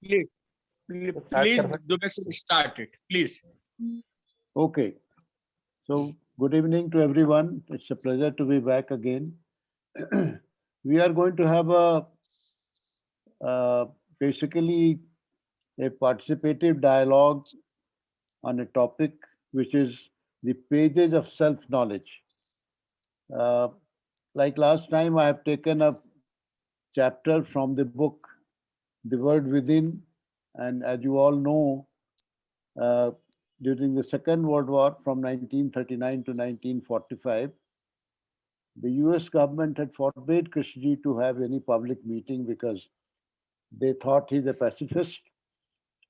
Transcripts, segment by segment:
Please, please, the message started. Please. Okay. So, good evening to everyone. It's a pleasure to be back again. We are going to have a uh, basically a participative dialogue on a topic which is the pages of self knowledge. Uh, like last time, I have taken a chapter from the book The Word Within, and as you all know, uh, during the Second World War from 1939 to 1945, the US government had forbade Krishnaji to have any public meeting because they thought he's a pacifist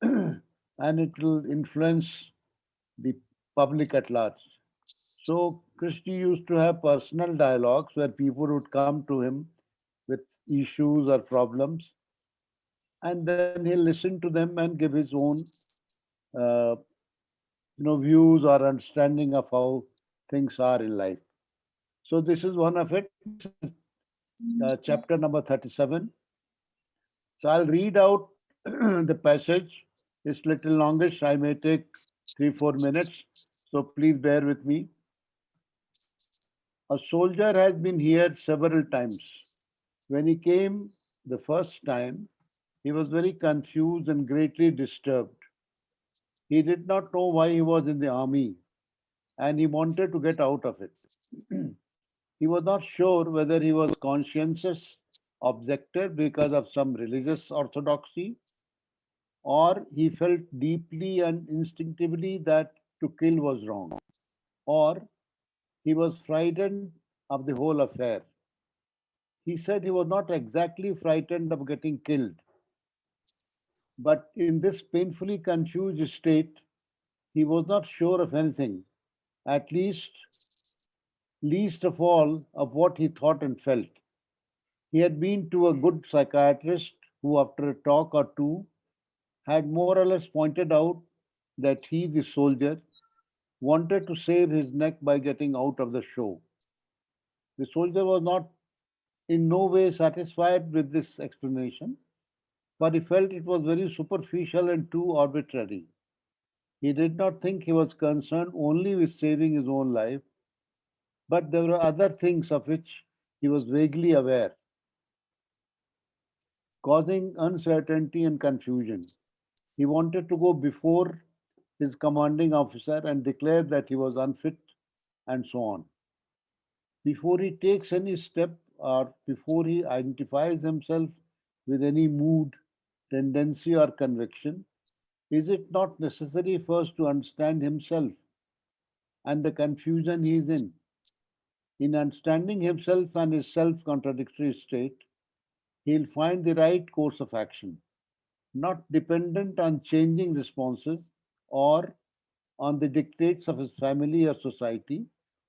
and it will influence the public at large. So Krishnaji used to have personal dialogues where people would come to him with issues or problems, and then he'll listen to them and give his own uh, views or understanding of how things are in life. So this is one of it. This is chapter number 37. So I'll read out the passage. It's little longish. I may take 3-4 minutes. So please bear with me. A soldier has been here several times. When he came the first time, he was very confused and greatly disturbed. He did not know why he was in the army and he wanted to get out of it. He was not sure whether he was conscientious objector because of some religious orthodoxy, or he felt deeply and instinctively that to kill was wrong, or he was frightened of the whole affair. He said he was not exactly frightened of getting killed, but in this painfully confused state, he was not sure of anything, at least of all of what he thought and felt. He had been to a good psychiatrist who, after a talk or two, had more or less pointed out that he, the soldier, wanted to save his neck by getting out of the show. The soldier was not in no way satisfied with this explanation, for he felt it was very superficial and too arbitrary. He did not think he was concerned only with saving his own life, but there were other things of which he was vaguely aware, causing uncertainty and confusion. He wanted to go before his commanding officer and declare that he was unfit and so on. Before he takes any step or before he identifies himself with any mood, tendency, or conviction, is it not necessary first to understand himself and the confusion he is in? In understanding himself and his self contradictory state, he'll find the right course of action, not dependent on changing responses or on the dictates of his family or society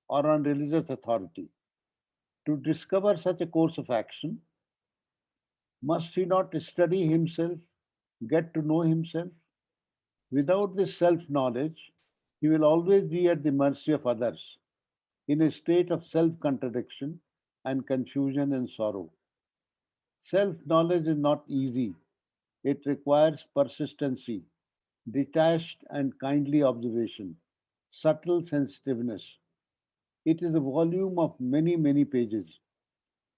or on religious authority. To discover such a course of action, must he not study himself, get to know himself? Without this self knowledge, he will always be at the mercy of others, in a state of self contradiction and confusion and sorrow. Self knowledge is not easy, it requires persistency, detached and kindly observation, subtle sensitiveness. It is a volume of many, many pages.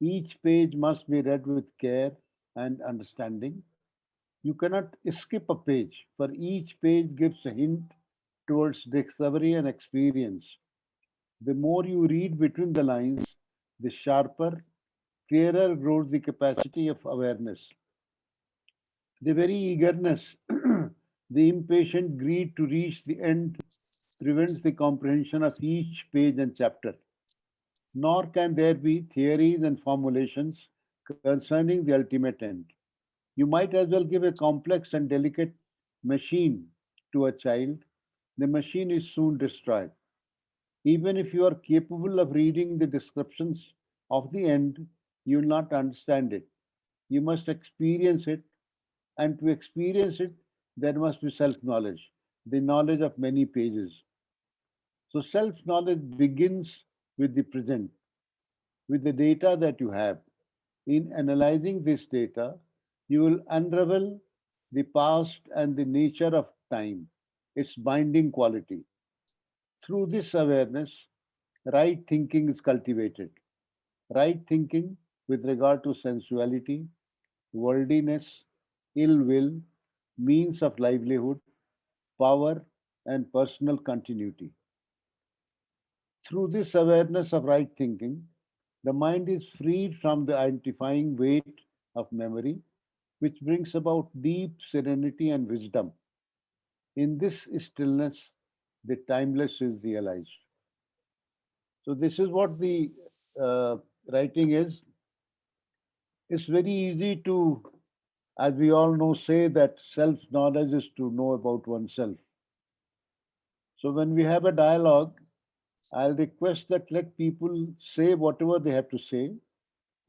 Each page must be read with care and understanding. You cannot skip a page, for each page gives a hint towards discovery and experience. The more you read between the lines, the sharper, clearer grows the capacity of awareness. The very eagerness, the impatient greed to reach the end prevents the comprehension of each page and chapter. Nor can there be theories and formulations concerning the ultimate end. You might as well give a complex and delicate machine to a child. The machine is soon destroyed. Even if you are capable of reading the descriptions of the end, you will not understand it. You must experience it, and to experience it, there must be self knowledge, the knowledge of many pages. So, self knowledge begins with the present, with the data that you have. In analyzing this data, you will unravel the past and the nature of time, its binding quality. Through this awareness, right thinking is cultivated. Right thinking with regard to sensuality, worldliness, ill will, means of livelihood, power, and personal continuity. Through this awareness of right thinking, the mind is freed from the identifying weight of memory, which brings about deep serenity and wisdom. In this stillness, the timeless is realized. So, this is what the uh, writing is. It's very easy to, as we all know, say that self knowledge is to know about oneself. So, when we have a dialogue, I'll request that let people say whatever they have to say.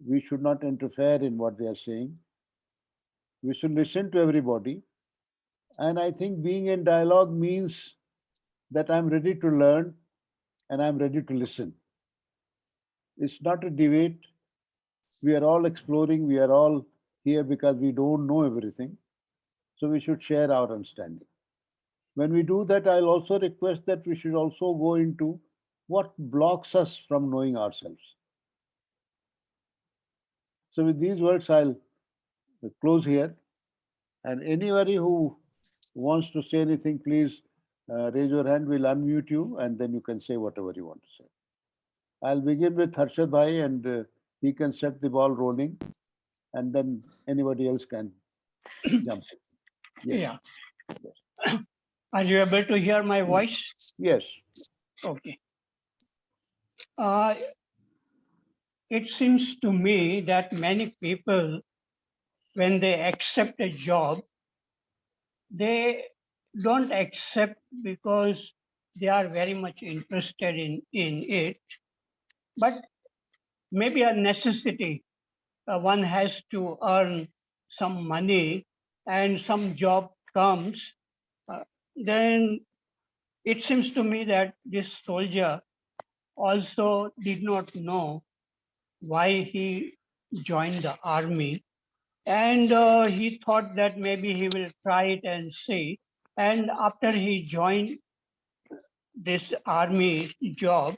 We should not interfere in what they are saying. We should listen to everybody. And I think being in dialogue means that I'm ready to learn and I'm ready to listen. It's not a debate. We are all exploring. We are all here because we don't know everything. So we should share our understanding. When we do that, I'll also request that we should also go into what blocks us from knowing ourselves. So with these words, I'll close here. And anybody who wants to say anything, please raise your hand. We'll unmute you, and then you can say whatever you want to say. I'll begin with Harshad Bhai, and he can set the ball rolling, and then anybody else can jump in. Yes. Yeah. Yes. Are you able to hear my voice? Yes. Okay. Uh, it seems to me that many people, when they accept a job, they don't accept because they are very much interested in it, but maybe a necessity. One has to earn some money and some job comes, uh, then it seems to me that this soldier also did not know why he joined the army. And he thought that maybe he will try it and see. And after he joined this army job,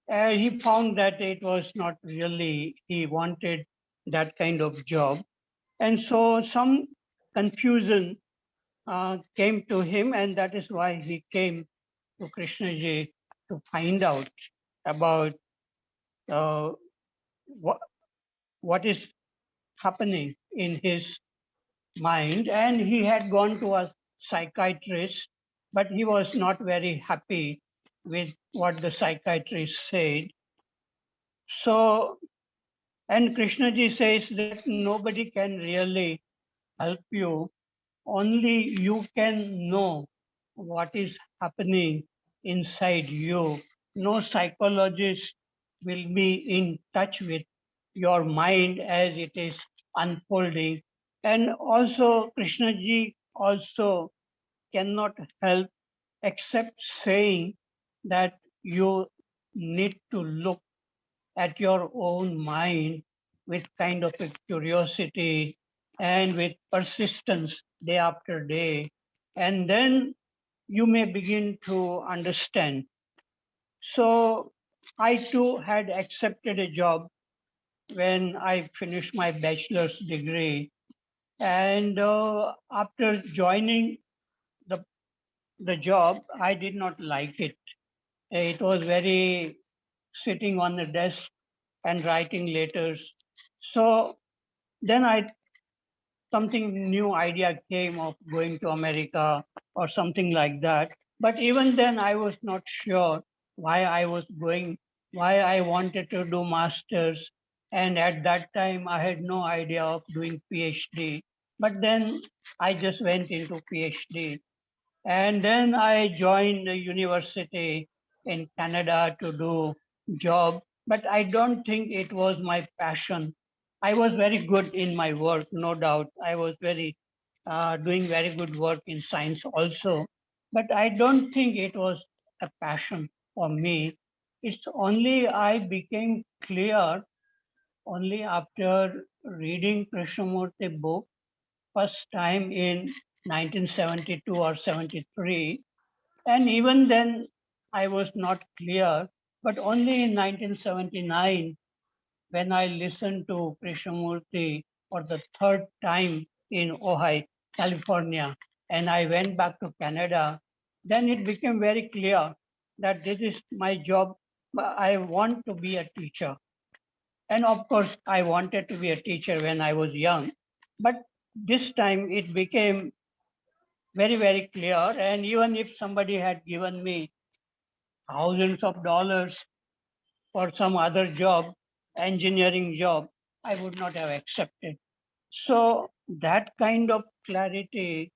he found that it was not really, he wanted that kind of job. And so some confusion came to him, and that is why he came to Krishnaji to find out about uh, what, what is happening in his mind. And he had gone to a psychiatrist, but he was not very happy with what the psychiatrist said. So, and Krishnaji says that nobody can really help you, only you can know what is happening inside you. No psychologist will be in touch with your mind as it is unfolding. And also, Krishnaji also cannot help except saying that you need to look at your own mind with kind of a curiosity and with persistence day after day. And then you may begin to understand. So I too had accepted a job when I finished my bachelor's degree. And after joining the, the job, I did not like it. It was very sitting on the desk and writing letters. So then something new idea came of going to America or something like that. But even then I was not sure why I was going, why I wanted to do masters. And at that time I had no idea of doing PhD. But then I just went into PhD. And then I joined a university in Canada to do job, but I don't think it was my passion. I was very good in my work, no doubt. I was very doing very good work in science also, but I don't think it was a passion for me. It's only I became clear only after reading Krishnamurti book first time in 1972 or 73. And even then, I was not clear, but only in 1979, when I listened to Krishnamurti for the third time in Ojai, California, and I went back to Canada, then it became very clear that this is my job. I want to be a teacher. And of course, I wanted to be a teacher when I was young. But this time it became very, very clear. And even if somebody had given me thousands of dollars for some other job, engineering job, I would not have accepted. So that kind of clarity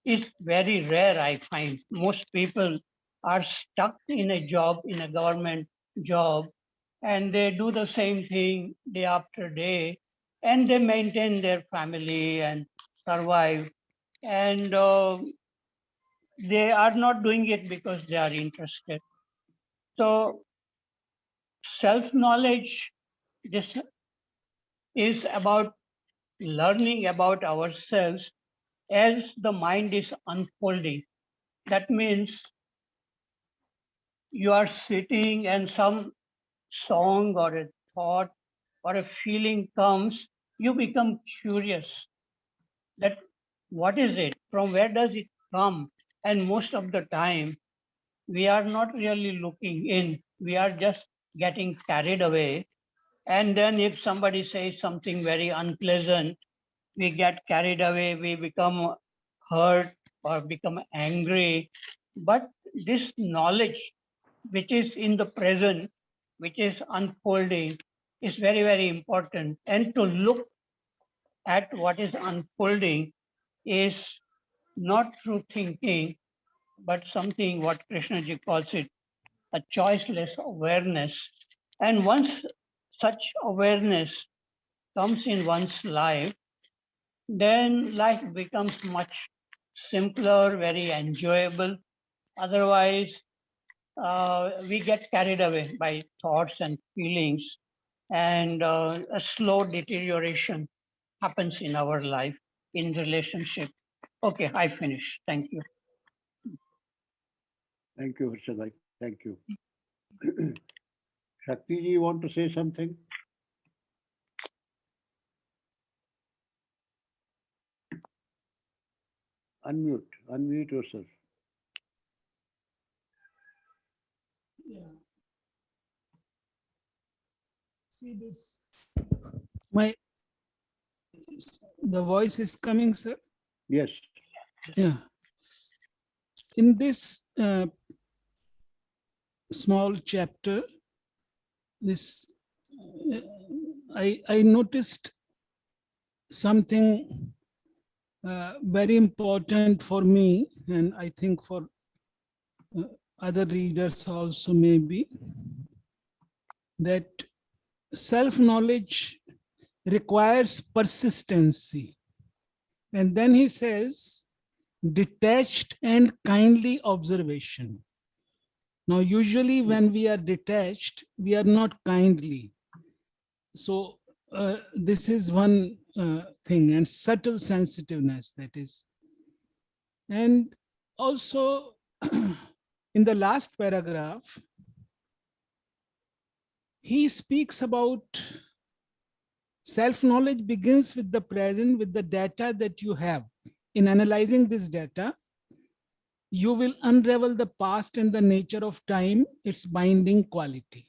is very rare, I find. Most people are stuck in a job, in a government job, and they do the same thing day after day, and they maintain their family and survive. And they are not doing it because they are interested. So self-knowledge, this is about learning about ourselves as the mind is unfolding. That means you are sitting and some song or a thought or a feeling comes, you become curious that what is it? From where does it come? And most of the time, we are not really looking in. We are just getting carried away. And then if somebody says something very unpleasant, we get carried away, we become hurt or become angry. But this knowledge, which is in the present, which is unfolding, is very, very important. And to look at what is unfolding is not through thinking, but something what Krishnaji calls it a choiceless awareness. And once such awareness comes in one's life, then life becomes much simpler, very enjoyable. Otherwise, we get carried away by thoughts and feelings, and a slow deterioration happens in our life, in relationship. Okay, I finish. Thank you. Thank you, Harshadai. Thank you. Shakti ji, you want to say something? Unmute yourself. Yeah. See this, the voice is coming, sir. Yes. Yeah. In this small chapter, this I noticed something very important for me, and I think for other readers also maybe, that self-knowledge requires persistency. And then he says, detached and kindly observation. Now, usually when we are detached, we are not kindly. So this is one thing, and subtle sensitiveness, that is. And also in the last paragraph, he speaks about self-knowledge begins with the present, with the data that you have. In analyzing this data, you will unravel the past and the nature of time, its binding quality.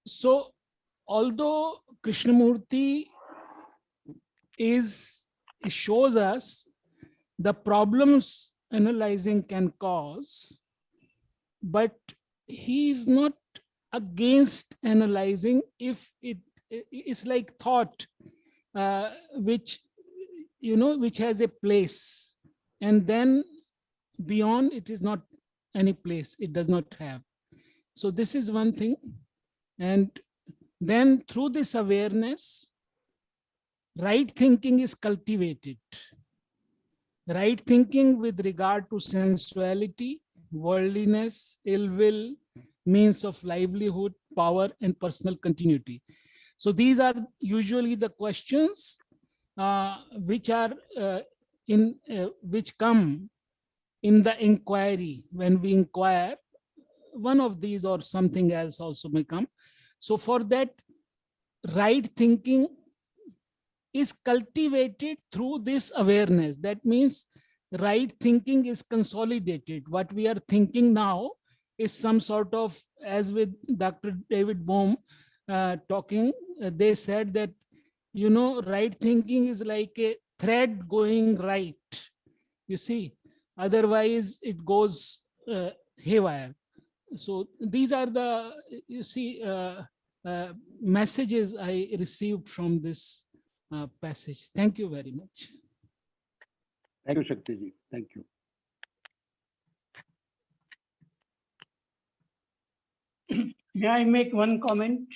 So, although Krishnamurti shows us the problems analyzing can cause, but he is not against analyzing if it is like thought, which has a place, and then beyond it is not any place, it does not have. So this is one thing. And then through this awareness, right thinking is cultivated. Right thinking with regard to sensuality, worldliness, ill will, means of livelihood, power, and personal continuity. So these are usually the questions which are which come in the inquiry. When we inquire, one of these or something else also may come. So for that, right thinking is cultivated through this awareness. That means right thinking is consolidated. What we are thinking now is some sort of, as with Dr. David Bohm talking, they said that, you know, right thinking is like a thread going right, you see, otherwise it goes haywire. So these are the, you see, messages I received from this passage. Thank you very much. Thank you, Shakti ji. Thank you. May I make one comment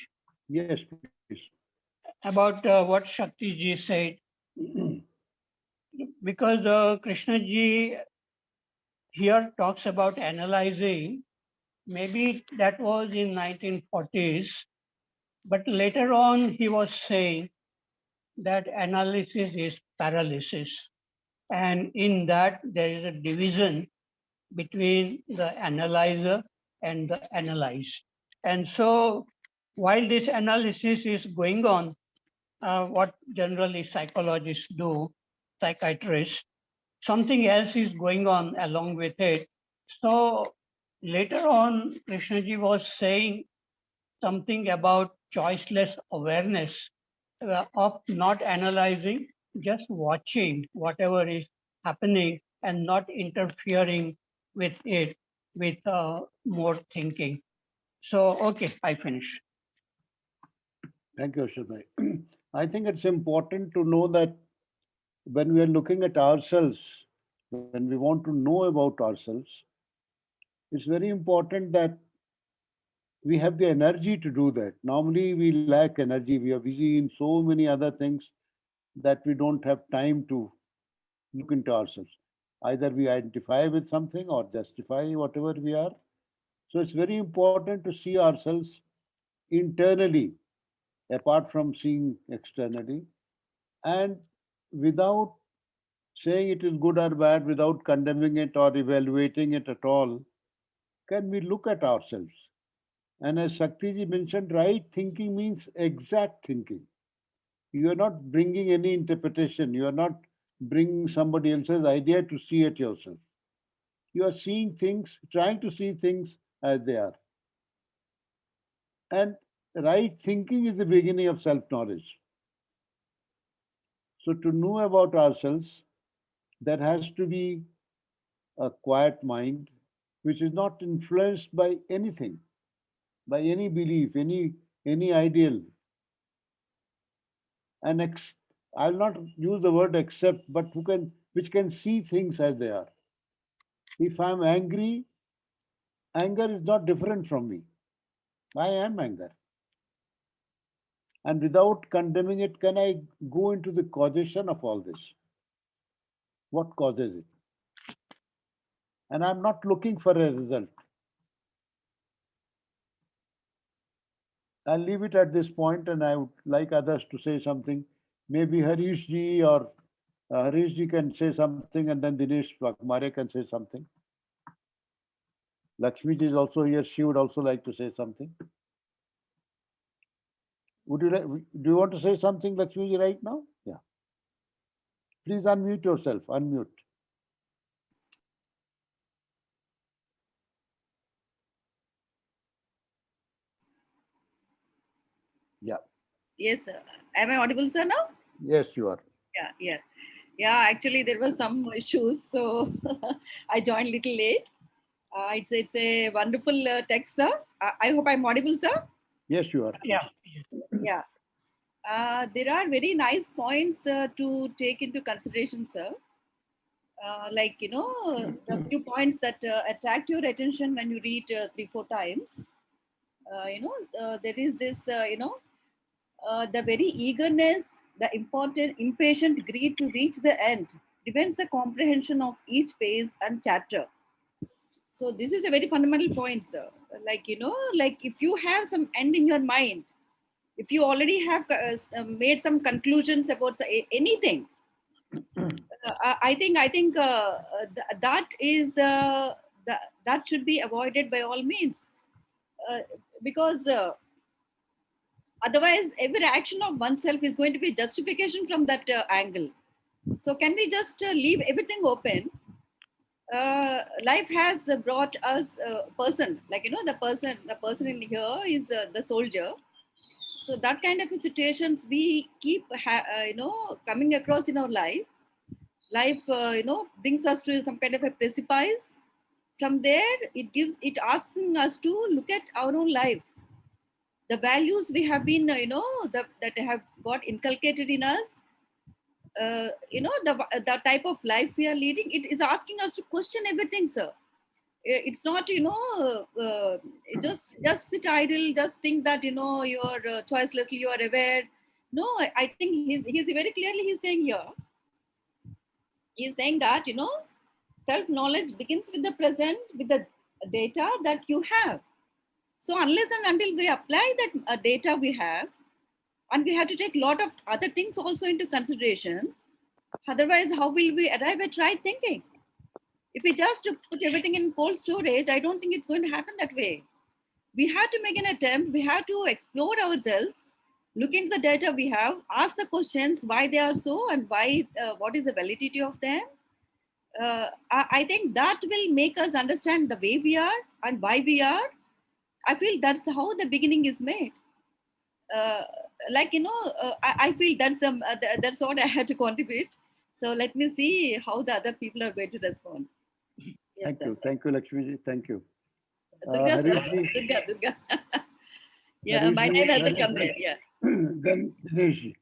Yes, please. about what Shakti ji said? Because Krishna ji here talks about analyzing. Maybe that was in 1940s, but later on he was saying that analysis is paralysis. And in that there is a division between the analyzer and the analyzed. And so while this analysis is going on, what generally psychologists do, psychiatrists, something else is going on along with it. So later on, Krishnaji was saying something about choiceless awareness of not analyzing, just watching whatever is happening and not interfering with it with more thinking. So, okay, I finish. Thank you, Ashok bhai. I think it's important to know that when we are looking at ourselves, when we want to know about ourselves, it's very important that we have the energy to do that. Normally, we lack energy. We are busy in so many other things that we don't have time to look into ourselves. Either we identify with something or justify whatever we are. So it's very important to see ourselves internally, apart from seeing externally, and without saying it is good or bad, without condemning it or evaluating it at all, can we look at ourselves? And as Shakti ji mentioned, right thinking means exact thinking. You are not bringing any interpretation. You are not bringing somebody else's idea to see it yourself. You are seeing things, trying to see things as they are. And right thinking is the beginning of self-knowledge. So to know about ourselves, there has to be a quiet mind, which is not influenced by anything, by any belief, any ideal. And I'll not use the word accept, but which can see things as they are. If I'm angry, anger is not different from me. I am anger. And without condemning it, can I go into the causation of all this? What causes it? And I'm not looking for a result. I'll leave it at this point, and I would like others to say something. Maybe Harish ji or Harish ji can say something, and then Dinesh Vakmare can say something. Lakshmi ji is also here. She would also like to say something. Do you want to say something, Lakshmi ji, right now? Yeah. Please unmute yourself. Unmute. Yeah. Yes, sir. Am I audible, sir, now? Yes, you are. Yeah, actually, there were some issues, so I joined little late. It's a wonderful text, sir. I hope I'm audible, sir. Yes, you are. Yeah. Yeah. There are very nice points to take into consideration, sir. Like, the few points that attract your attention when you read 3-4 times. There is this, the very eagerness, the impatient greed to reach the end prevents the comprehension of each page and chapter. So this is a very fundamental point, sir. Like, like if you have some end in your mind, if you already have made some conclusions about anything, I think that is that should be avoided by all means, because otherwise every action of oneself is going to be justification from that angle. So can we just leave everything open? Life has brought us a person, like, you know, the person in here is the soldier. So that kind of situations we keep coming across in our life. Life brings us to some kind of a precipice. From there it asking us to look at our own lives, the values we have been that have got inculcated in us, the type of life we are leading. It is asking us to question everything, sir. It's not just sit idle, just think that you are choicelessly you are aware. No, I think he's very clearly he's saying here, he's saying that self knowledge begins with the present, with the data that you have. So unless and until we apply that data we have, and we have to take a lot of other things also into consideration, otherwise how will we arrive at right thinking? If we just put everything in cold storage, I don't think it's going to happen that way. We have to make an attempt. We have to explore ourselves, look into the data we have, ask the questions why they are so and why, what is the validity of them. I think that will make us understand the way we are and why we are. I feel that's how the beginning is made. I feel that's what I had to contribute. So let me see how the other people are going to respond. Yes, Thank you, Lakshmi. Thank you. Durga, sir. Harish Durga. Yeah, Harish my ji, name hasn't Harish come ji. there. Yeah. Then Dinesh ji.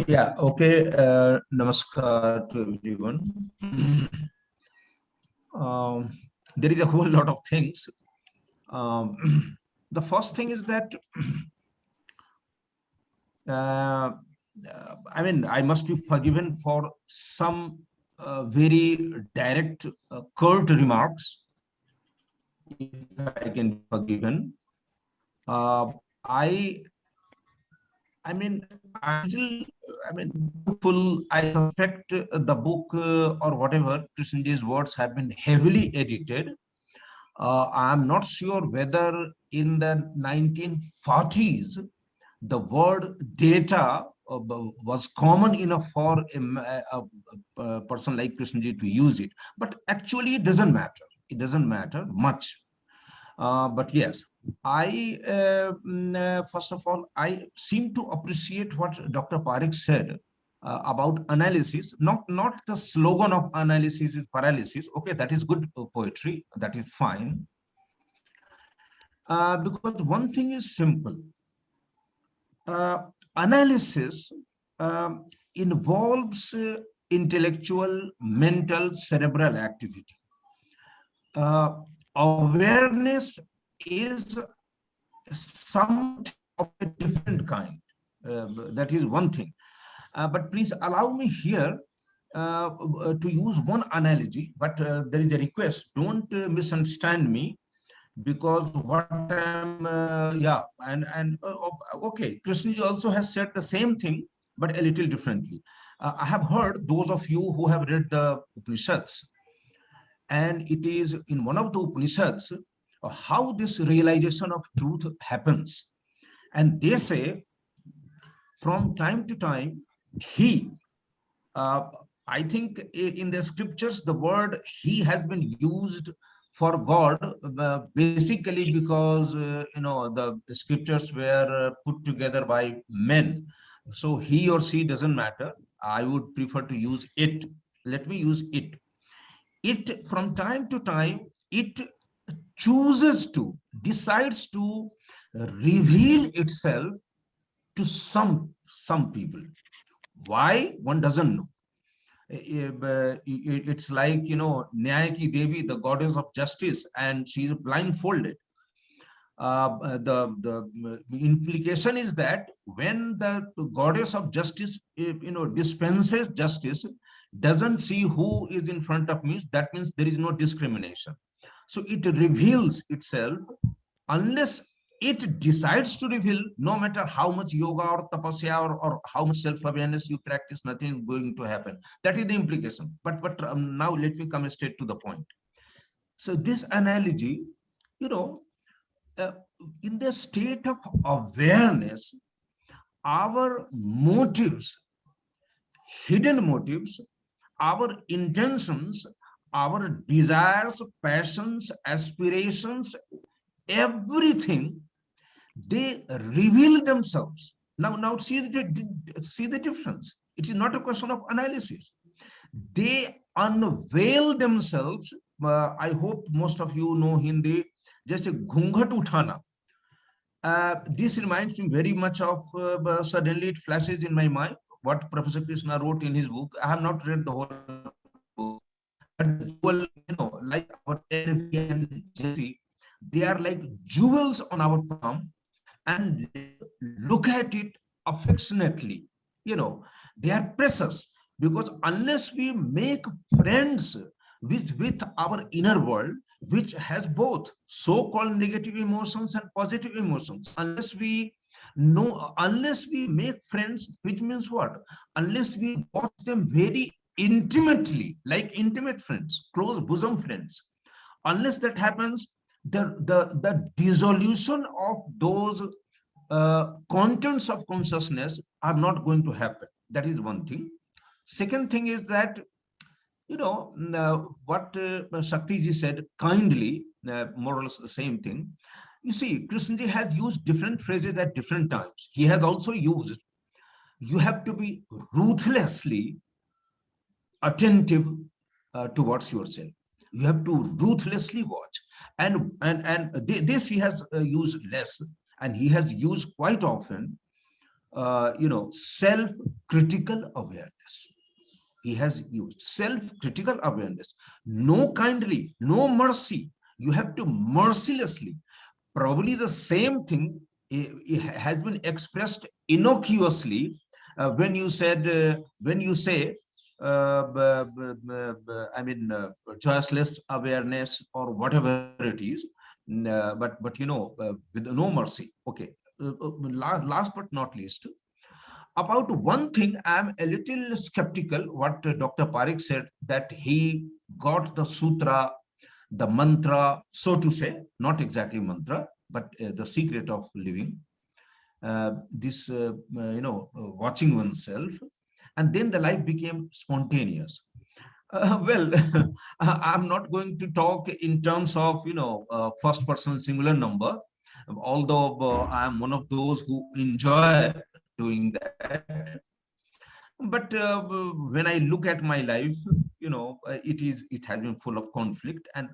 Yeah, okay. Namaskar to everyone. There is a whole lot of things. The first thing is that, I mean, I must be forgiven for some very direct, curt remarks, if I can be forgiven. I mean, I suspect the book or whatever, Krishnji's words have been heavily edited. I'm not sure whether in the 1940s, the word data was common enough for a person like Krishnji to use it. But actually, it doesn't matter. It doesn't matter much. But yes, first of all, I seem to appreciate what Dr. Parekh said about analysis, not the slogan of analysis is paralysis. Okay, that is good poetry, that is fine. Because one thing is simple. Analysis involves intellectual, mental, cerebral activity. Awareness is some of a different kind. That is one thing. But please allow me here to use one analogy, but there is a request. Don't misunderstand me, because what I'm, okay, Krishnji also has said the same thing, but a little differently. I have heard those of you who have read the Upanishads, and it is in one of the Upanishads how this realization of truth happens. And they say, from time to time, I think in the scriptures, the word he has been used for God, basically because, the scriptures were put together by men. So he or she doesn't matter. I would prefer to use it. Let me use it. It, from time to time, it decides to reveal itself to some people. Why? One doesn't know. It's like, Nyaya ki Devi, the goddess of justice, and she is blindfolded. the implication is that when the goddess of justice, dispenses justice, doesn't see who is in front of me, that means there is no discrimination. So it reveals itself unless it decides to reveal. No matter how much yoga or tapasya or how much self-awareness you practice, nothing is going to happen. That is the implication. But now let me come straight to the point. So this analogy, in the state of awareness, our motives, hidden motives, our intentions, our desires, passions, aspirations, everything, they reveal themselves. Now see the difference. It is not a question of analysis. They unveil themselves. I hope most of you know Hindi. Just a ghungat uthana. This reminds me very much of, suddenly it flashes in my mind what Professor Krishna wrote in his book. I have not read the whole book, but like our NV and Jesse, they are like jewels on our palm, and look at it affectionately. They are precious, because unless we make friends with our inner world, which has both so-called negative emotions and positive emotions, unless we make friends, which means what? Unless we watch them very intimately, like intimate friends, close bosom friends, unless that happens, the dissolution of those contents of consciousness are not going to happen. That is one thing. Second thing is that, what Shakti ji said kindly, more or less the same thing. You see, Krishna ji has used different phrases at different times. He has also used, you have to be ruthlessly attentive towards yourself. You have to ruthlessly watch. And this he has used less, and he has used quite often, self-critical awareness. He has used self-critical awareness. No kindly, no mercy. You have to mercilessly. Probably the same thing it has been expressed innocuously when you say, choiceless awareness or whatever it is, but with no mercy. Okay. Last but not least, about one thing, I'm a little skeptical what Dr. Parekh said, that he got the sutra, the mantra, so to say, not exactly mantra, but the secret of living, watching oneself, and then the life became spontaneous. Well, I'm not going to talk in terms of, first person singular number, although I'm one of those who enjoy doing that. But when I look at my life, it has been full of conflict, and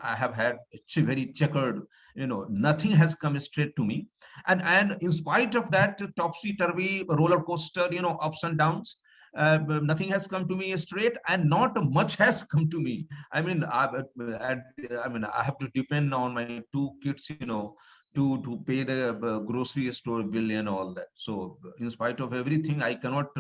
I have had very checkered, nothing has come straight to me, and in spite of that topsy-turvy roller coaster, ups and downs, nothing has come to me straight, and not much has come to me. I have to depend on my two kids, to pay the grocery store bill and all that. So in spite of everything, I cannot,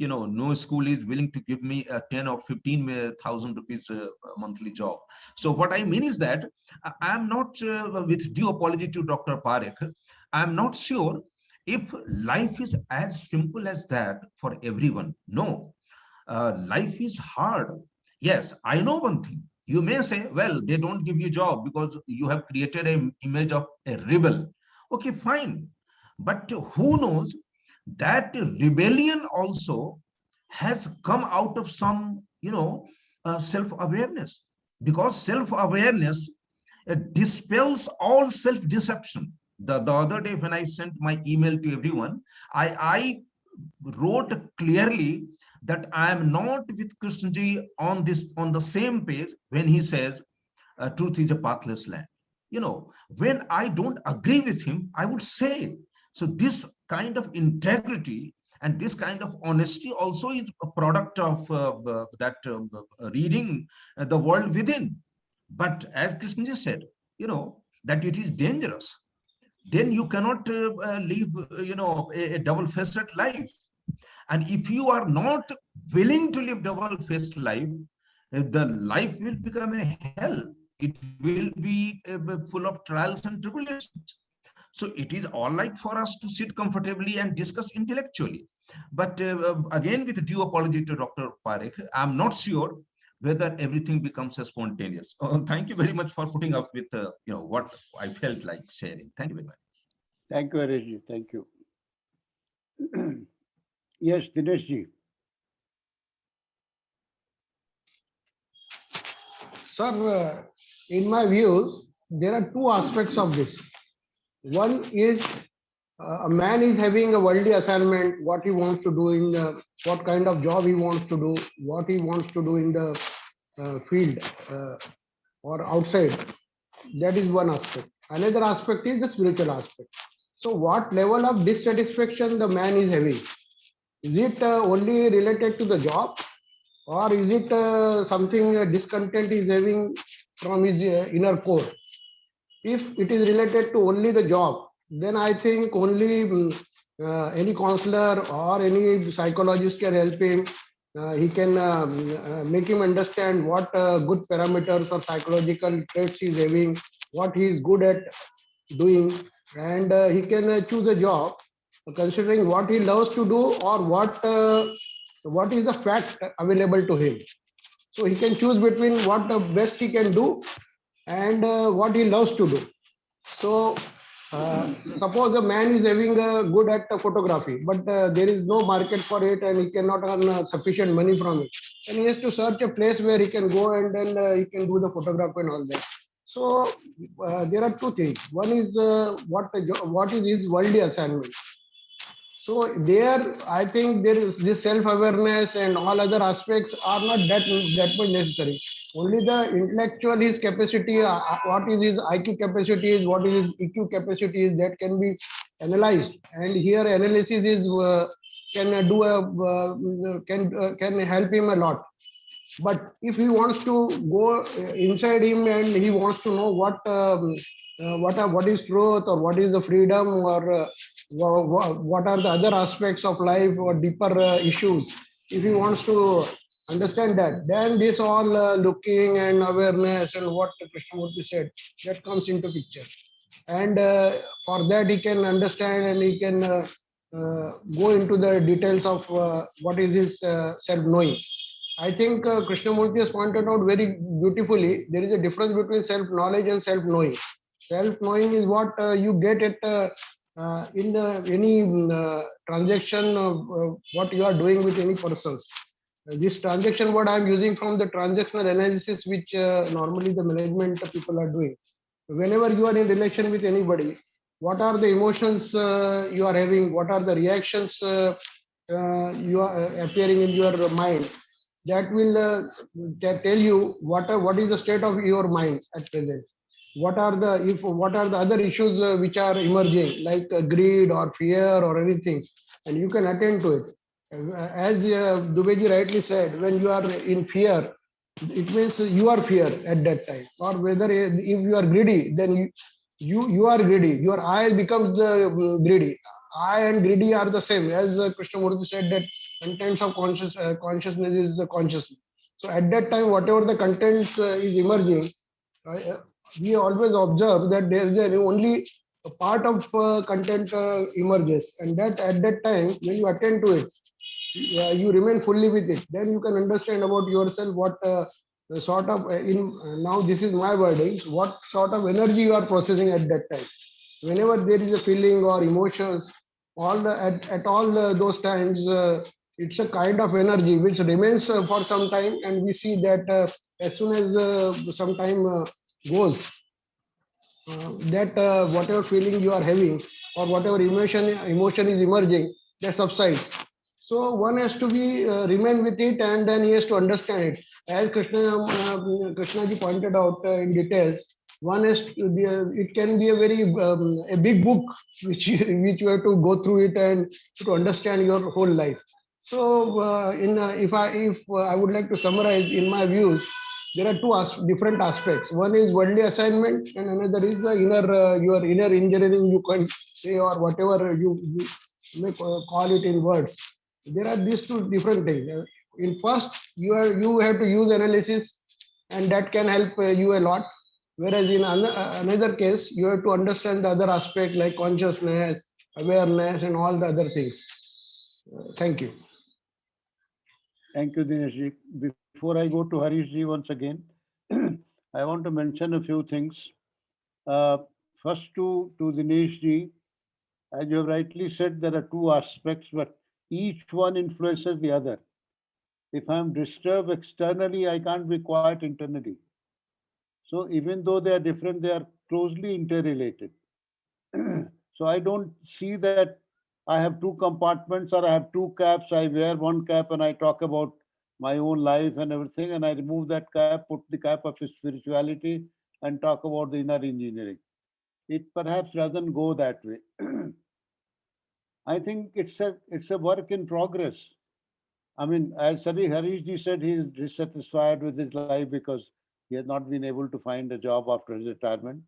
no school is willing to give me a 10 or 15,000 rupees monthly job. So what I mean is that I am not, with due apology to Dr. Parekh, I am not sure if life is as simple as that for everyone. No, life is hard. Yes, I know one thing. You may say, well, they don't give you job because you have created an image of a rebel. Okay, fine. But who knows that rebellion also has come out of some, self-awareness, because self-awareness dispels all self-deception. The other day when I sent my email to everyone, I wrote clearly that I am not with Krishnaji on the same page when he says truth is a pathless land. When I don't agree with him, I would say. So this kind of integrity and this kind of honesty also is a product of reading the world within. But as Krishnaji said, that it is dangerous, then you cannot live, a double-faced life. And if you are not willing to live double-faced life, the life will become a hell. It will be full of trials and tribulations. So it is all right for us to sit comfortably and discuss intellectually. But again, with due apology to Dr. Parekh, I'm not sure whether everything becomes spontaneous. Thank you very much for putting up with what I felt like sharing. Thank you very much. Thank you, Harishji. Thank you. Yes, Dineshji. Sir, in my views, there are two aspects of this. One is a man is having a worldly assignment, what he wants to do in the, what kind of job he wants to do, what he wants to do in the field or outside. That is one aspect. Another aspect is the spiritual aspect. So what level of dissatisfaction the man is having? Is it only related to the job, or is it something discontent is having from his inner core? If it is related to only the job, then I think only any counselor or any psychologist can help him. He can make him understand what good parameters or psychological traits he is having, what he is good at doing, and he can choose a job considering what he loves to do or what is the fact available to him. So he can choose between what the best he can do and what he loves to do. So suppose a man is having good at photography, but there is no market for it and he cannot earn sufficient money from it. And he has to search a place where he can go and then he can do the photography and all that. So there are two things. One is what is his worldly assignment. So there, I think there is this self-awareness and all other aspects are not that much necessary. Only the intellectual, his capacity, what is his IQ capacity is, what is his EQ capacity is, that can be analyzed. And here analysis is can help him a lot. But if he wants to go inside him and he wants to know what is truth or what is the freedom or what are the other aspects of life or deeper issues, if he wants to understand that, then this all looking and awareness and what Krishnamurti said, that comes into picture. And for that he can understand and he can go into the details of what is his self-knowing. I think Krishnamurti has pointed out very beautifully, there is a difference between self-knowledge and self-knowing. Self-knowing is what you get at in any transaction of what you are doing with any persons. This transaction, what I am using from the transactional analysis, which normally the management people are doing. Whenever you are in relation with anybody, what are the emotions you are having? What are the reactions you are appearing in your mind? That will tell you what is the state of your mind at present. What are the other issues which are emerging, like greed or fear or anything, and you can attend to it. As Dubeji rightly said, when you are in fear, it means you are fear at that time. Or whether if you are greedy, then you are greedy. Your I becomes greedy. I and greedy are the same. As Krishnamurti said, that contents of consciousness is the consciousness. So at that time, whatever the contents is emerging, we always observe that there is only a part of content emerges, and that at that time, when you attend to it, you remain fully with it. Then you can understand about yourself what sort of now this is my wordings, what sort of energy you are processing at that time. Whenever there is a feeling or emotions, at all those times, it's a kind of energy which remains for some time, and we see that as soon as some time goes, that whatever feeling you are having or whatever emotion is emerging, that subsides. So one has to be remain with it, and then he has to understand it. As Krishnaji pointed out in details, one has to be it can be a very a big book which you have to go through it and to understand your whole life. So if I would like to summarize in my views, there are two different aspects. One is worldly assignment, and another is the inner, your inner engineering, you can say, or whatever you may call it in words. There are these two different things. In first, you have to use analysis, and that can help you a lot. Whereas in another case, you have to understand the other aspect like consciousness, awareness, and all the other things. Thank you. Thank you, Dineshji. Before I go to Harishji once again, I want to mention a few things. First to Dineshji, as you have rightly said, there are two aspects, but each one influences the other. If I'm disturbed externally, I can't be quiet internally. So even though they are different, they are closely interrelated. So I don't see that I have two compartments or I have two caps. I wear one cap and I talk about my own life and everything, and I remove that cap, put the cap of spirituality, and talk about the inner engineering. It perhaps doesn't go that way. I think it's a work in progress. I mean, as Harishji said, he is dissatisfied with his life because he has not been able to find a job after his retirement.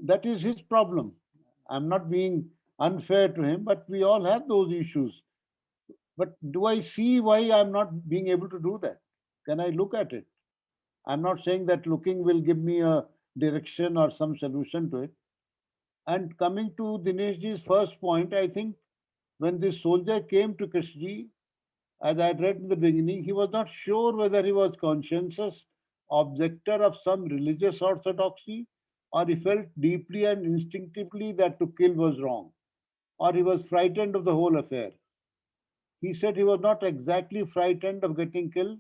That is his problem. I'm not being unfair to him, but we all have those issues. But do I see why I'm not being able to do that? Can I look at it? I'm not saying that looking will give me a direction or some solution to it. And coming to Dineshji's first point, I think when this soldier came to Krishnaji, as I read in the beginning, he was not sure whether he was conscientious objector of some religious orthodoxy, or he felt deeply and instinctively that to kill was wrong, or he was frightened of the whole affair. He said he was not exactly frightened of getting killed,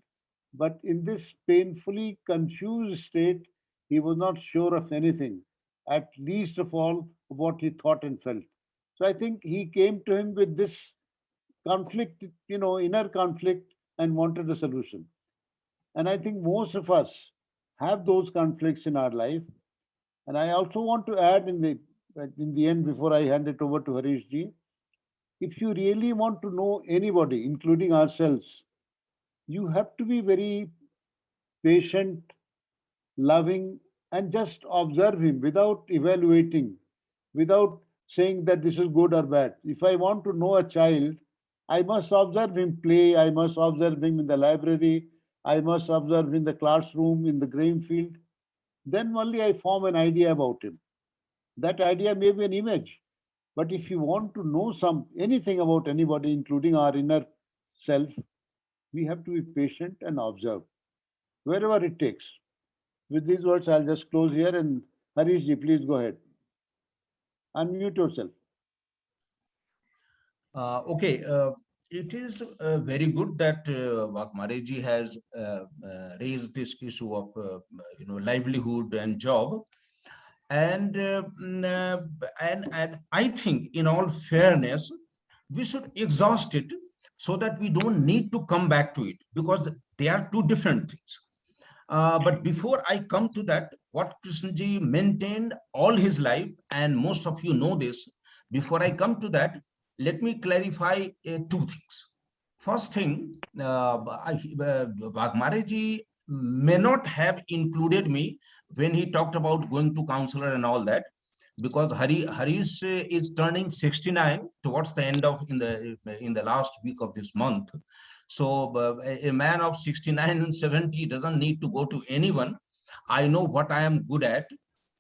but in this painfully confused state, he was not sure of anything, at least of all what he thought and felt. So I think he came to him with this conflict, inner conflict, and wanted a solution. And I think most of us have those conflicts in our life. And I also want to add in the end, before I hand it over to Harish ji, if you really want to know anybody, including ourselves, you have to be very patient, loving, and just observe him without evaluating, without saying that this is good or bad. If I want to know a child, I must observe him play, I must observe him in the library, I must observe in the classroom, in the grain field. Then only I form an idea about him. That idea may be an image. But if you want to know anything about anybody, including our inner self, we have to be patient and observe, wherever it takes. With these words, I'll just close here, and Harish ji, please go ahead. Unmute yourself. Okay, it is very good that Vakmare ji has raised this issue of livelihood and job, and I think, in all fairness, we should exhaust it so that we don't need to come back to it, because they are two different things. But before I come to that, what Krishnaji maintained all his life, and most of you know this, before I come to that, let me clarify two things. First thing, Vakmare ji may not have included me when he talked about going to counselor and all that, because Harish is turning 69 towards the end of in the last week of this month. So a man of 69 and 70 doesn't need to go to anyone. I know what I am good at,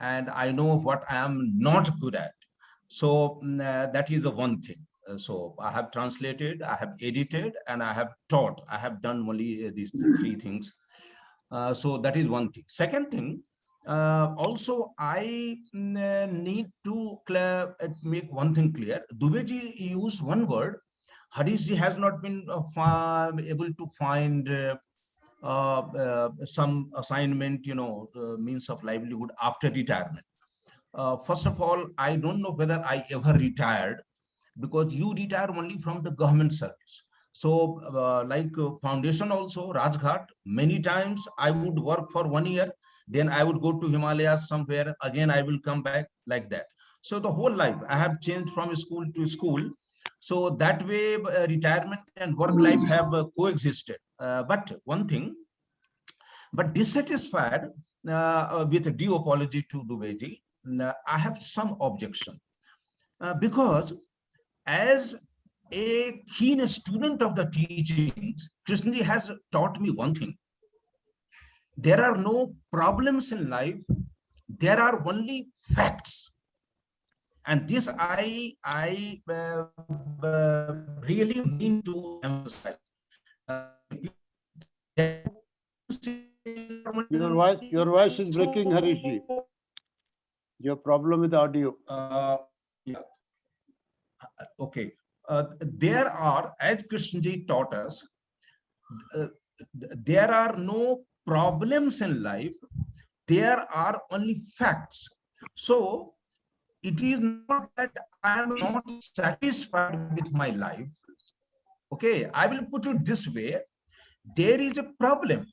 and I know what I am not good at. So that is the one thing. So I have translated, I have edited, and I have taught. I have done only these three things. So that is one thing. Second thing, also I need to make one thing clear. Dubeji used one word. Harish ji has not been able to find some assignment, means of livelihood after retirement. First of all, I don't know whether I ever retired, because you retire only from the government service. So like foundation also, Rajghat, many times I would work for 1 year, then I would go to Himalayas somewhere, again I will come back, like that. So the whole life I have changed from school to school. So that way retirement and work life have coexisted. But one thing, But dissatisfied with due apology to Dubeyji, I have some objection because as a keen student of the teachings, Krishnji has taught me one thing. There are no problems in life. There are only facts. And this I really mean to emphasize. Your voice is breaking, Harishji. Your problem with audio. Yeah. Okay. There are, as Krishnji taught us, there are no problems in life. There are only facts. So it is not that I am not satisfied with my life. Okay, I will put it this way. There is a problem.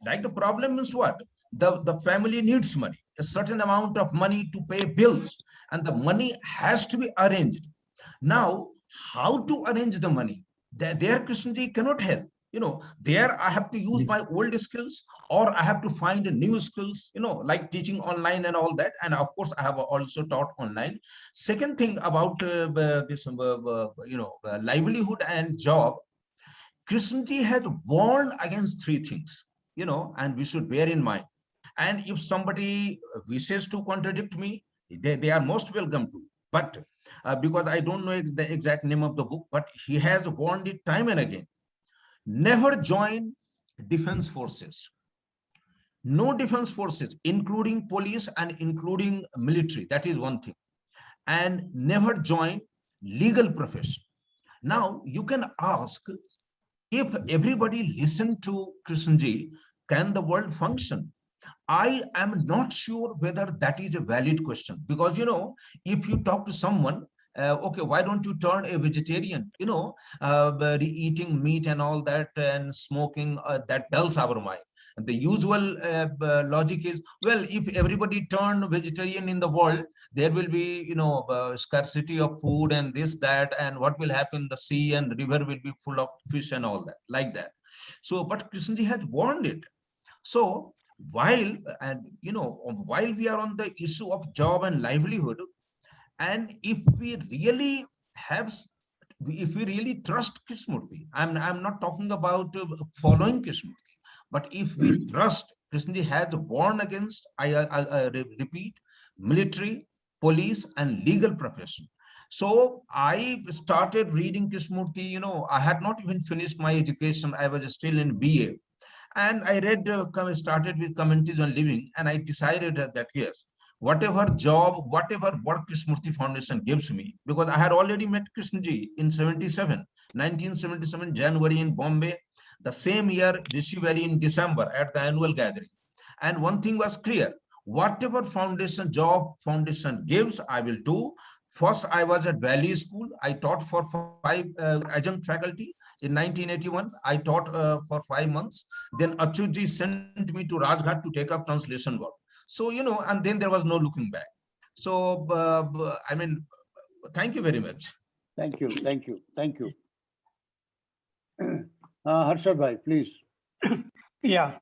Like the problem is what? The family needs money, a certain amount of money to pay bills, and the money has to be arranged. Now, how to arrange the money? There Krishnji cannot help. You know, there I have to use my old skills, or I have to find new skills, you know, like teaching online and all that. And of course, I have also taught online. Second thing about this, livelihood and job, Krishnji had warned against three things, you know, and we should bear in mind. And if somebody wishes to contradict me, they are most welcome to. But because I don't know the exact name of the book, but he has warned it time and again. Never join defense forces. No defense forces, including police and including military. That is one thing. And never join legal profession. Now, you can ask, if everybody listened to Krishnji, can the world function? I am not sure whether that is a valid question, because, you know, if you talk to someone, okay, why don't you turn a vegetarian? You know, eating meat and all that and smoking, that dulls our mind. And the usual logic is, well, if everybody turn vegetarian in the world, there will be, you know, scarcity of food and this, that, and what will happen? The sea and the river will be full of fish and all that, like that. So, but Krishnji has warned it. So, while while we are on the issue of job and livelihood, and if we really have, if we really trust Krishnamurti, I'm not talking about following Krishnamurti, but if we trust, Krishnamurti has warned against, I repeat, military, police, and legal profession. So I started reading Krishnamurti, you know, I had not even finished my education. I was still in BA. And I read, started with commentaries on living, and I decided that yes, whatever job, whatever work Krishnamurti Foundation gives me, because I had already met Krishnji in 1977, January in Bombay, the same year, Rishi Valley in December at the annual gathering. And one thing was clear, whatever foundation job foundation gives, I will do. First, I was at Valley School. I taught for 5 adjunct faculty. In 1981, I taught for 5 months. Then Achyutji sent me to Rajghat to take up translation work. So, you know, and then there was no looking back. So, I mean, thank you very much. Thank you. Harshad bhai, please. Yeah.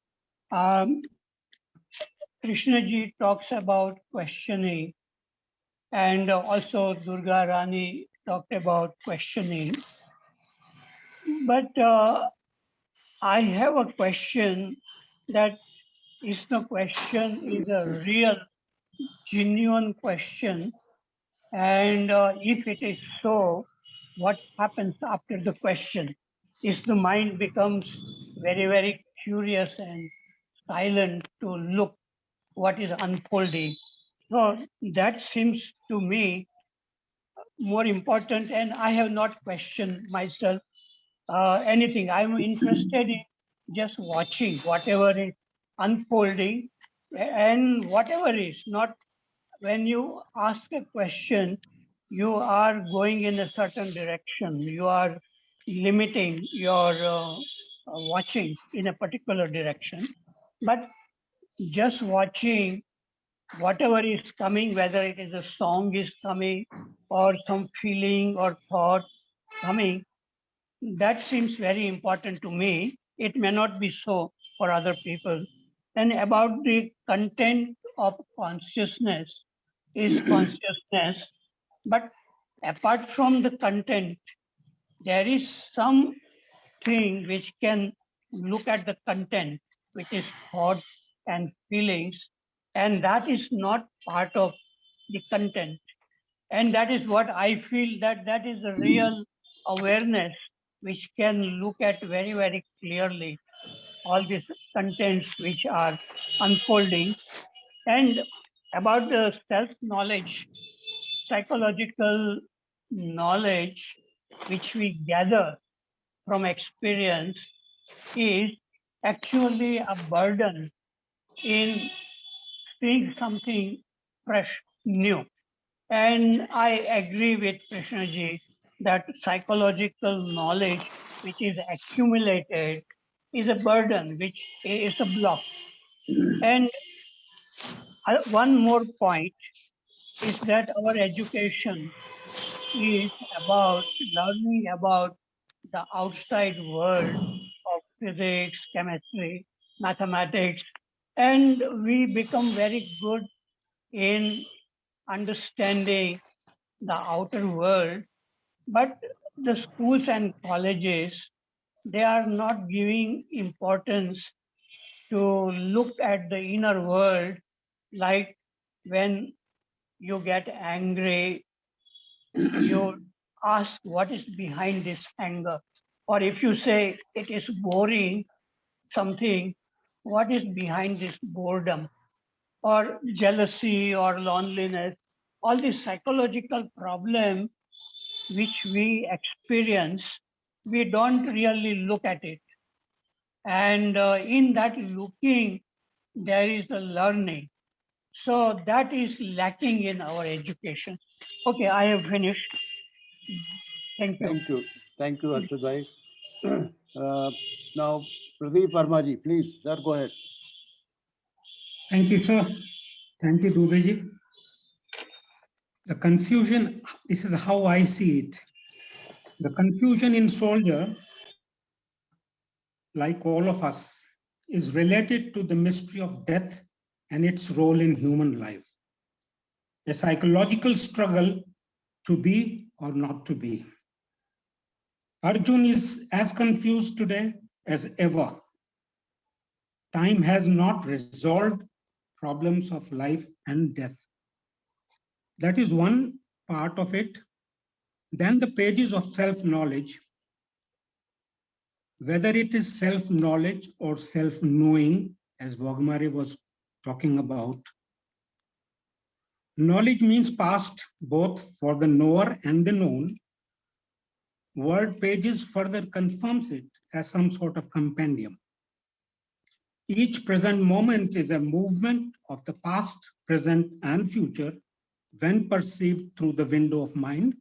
Krishnaji talks about questioning, and also Durga Rani talked about questioning. But I have a question, that is the question is a real, genuine question. And if it is so, what happens after the question? Is the mind becomes very, very curious and silent to look what is unfolding. So that seems to me more important, and I have not questioned myself anything. I'm interested in just watching whatever is unfolding, and whatever is not. When you ask a question, you are going in a certain direction. You are limiting your watching in a particular direction. But just watching whatever is coming, whether it is a song is coming or some feeling or thought coming, that seems very important to me. It may not be so for other people. And about the content of consciousness is consciousness. But apart from the content, there is something which can look at the content, which is thought and feelings, and that is not part of the content. And that is what I feel that is a real awareness which can look at very, very clearly all these contents which are unfolding. And about the self-knowledge, psychological knowledge which we gather from experience is actually a burden in seeing something fresh, new. And I agree with Krishnaji that psychological knowledge which is accumulated is a burden, which is a block. And one more point is that our education is about learning about the outside world of physics, chemistry, mathematics, and we become very good in understanding the outer world. But the schools and colleges, they are not giving importance to look at the inner world, like when you get angry, you ask what is behind this anger. Or if you say it is boring, something, what is behind this boredom? Or jealousy or loneliness, all these psychological problems which we experience, we don't really look at it. And in that looking, there is a learning. So that is lacking in our education. Okay, I have finished. Thank you. Thank you. Thank you, Arshadai. Now, Pradeep Verma ji, please, sir, go ahead. Thank you, sir. Thank you, Dubey. The confusion, this is how I see it. The confusion in soldier, like all of us, is related to the mystery of death and its role in human life. A psychological struggle to be or not to be. Arjun is as confused today as ever. Time has not resolved problems of life and death. That is one part of it. Then the pages of self-knowledge, whether it is self-knowledge or self-knowing, as Vagmari was talking about. Knowledge means past, both for the knower and the known. Word pages further confirms it as some sort of compendium. Each present moment is a movement of the past, present, and future when perceived through the window of mind,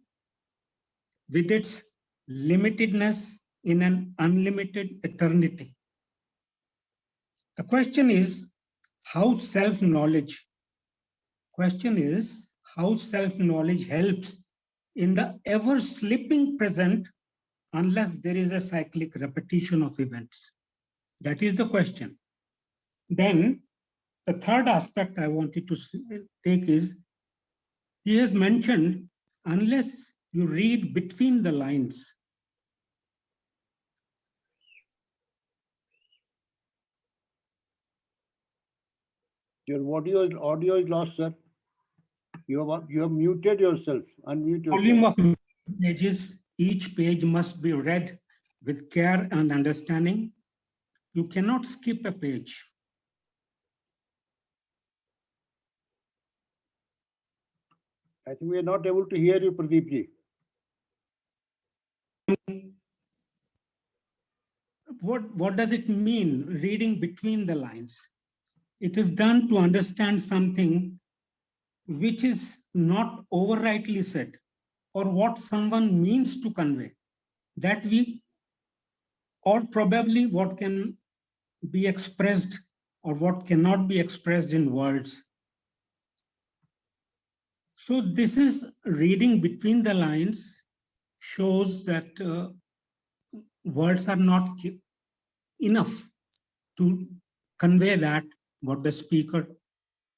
with its limitedness in an unlimited eternity. The question is how self-knowledge helps in the ever-slipping present unless there is a cyclic repetition of events. That is the question. Then the third aspect I wanted to take is, he has mentioned, unless you read between the lines. Your audio is lost, sir. You have muted yourself. Unmute yourself. Volume of pages, each page must be read with care and understanding. You cannot skip a page. I think we are not able to hear you, Pradeep ji. What does it mean, reading between the lines? It is done to understand something which is not overrightly said, or what someone means to convey, that we, or probably what can be expressed or what cannot be expressed in words. So this is reading between the lines, shows that words are not enough to convey that what the speaker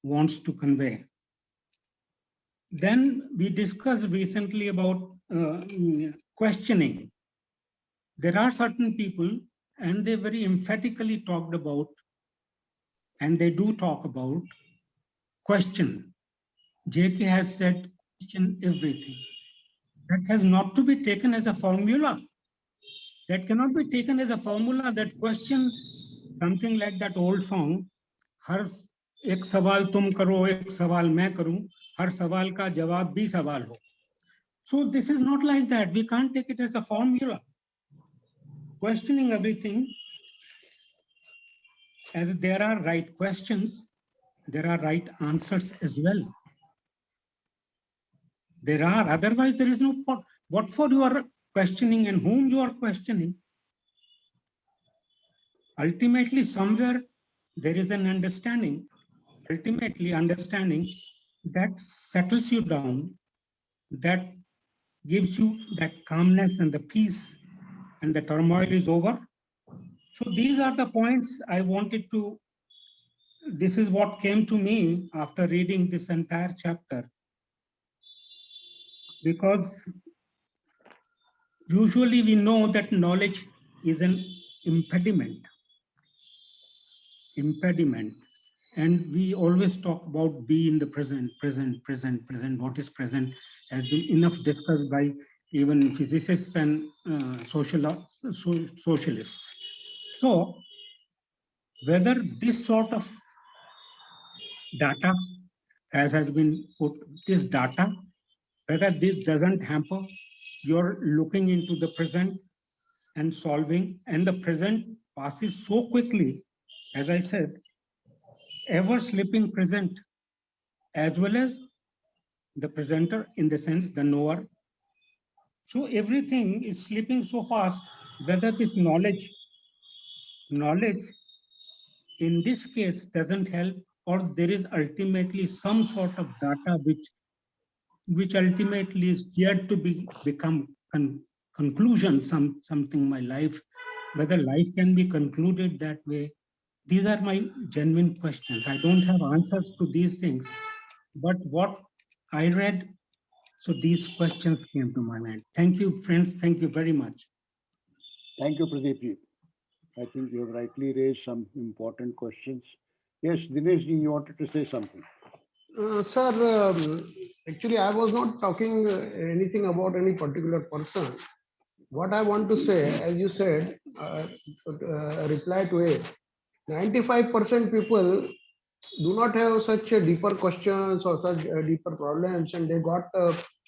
wants to convey. Then we discussed recently about questioning. There are certain people, and they very emphatically talked about, and they do talk about, question. JK has said, question everything. That has not to be taken as a formula. That cannot be taken as a formula that question something like that old song, हर एक सवाल तुम करो, एक सवाल मैं करूं, हर सवाल का जवाब भी सवाल हो. So this is not like that. We can't take it as a formula. Questioning everything, as there are right questions, there are right answers as well. There are, otherwise there is no point. What for you are questioning and whom you are questioning? Ultimately, somewhere there is an understanding. Ultimately, understanding that settles you down, that gives you that calmness and the peace, and the turmoil is over. So these are the points I wanted to, this is what came to me after reading this entire chapter. Because usually we know that knowledge is an impediment. And we always talk about be in the present. What is present has been enough discussed by even physicists and socialists. So whether this sort of data, as has been put, this data, whether this doesn't hamper your looking into the present and solving, and the present passes so quickly, as I said, ever slipping present, as well as the presenter, in the sense the knower. So everything is slipping so fast, whether this knowledge in this case doesn't help, or there is ultimately some sort of data which ultimately is yet to become conclusion, something my life, whether life can be concluded that way. These are my genuine questions. I don't have answers to these things, but what I read, so these questions came to my mind. Thank you, friends. Thank you very much. Thank you, Pradeep ji. I think you have rightly raised some important questions. Yes, Dinesh ji, you wanted to say something. Sir, actually, I was not talking anything about any particular person. What I want to say, as you said, reply to it, 95% people do not have such a deeper questions or such deeper problems, and they got,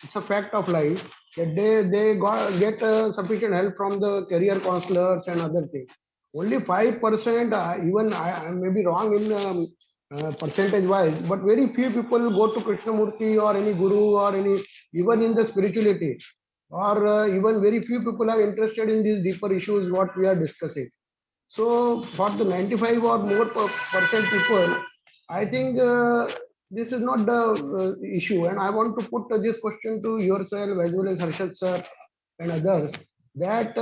it's a fact of life that they get sufficient help from the career counselors and other things. Only 5%, even I may be wrong in percentage wise, but very few people go to Krishnamurti or any guru or any, even in the spirituality, or even very few people are interested in these deeper issues what we are discussing. So for the 95 or more percent people, I think this is not the issue. And I want to put this question to yourself as well as Harshad sir and others, that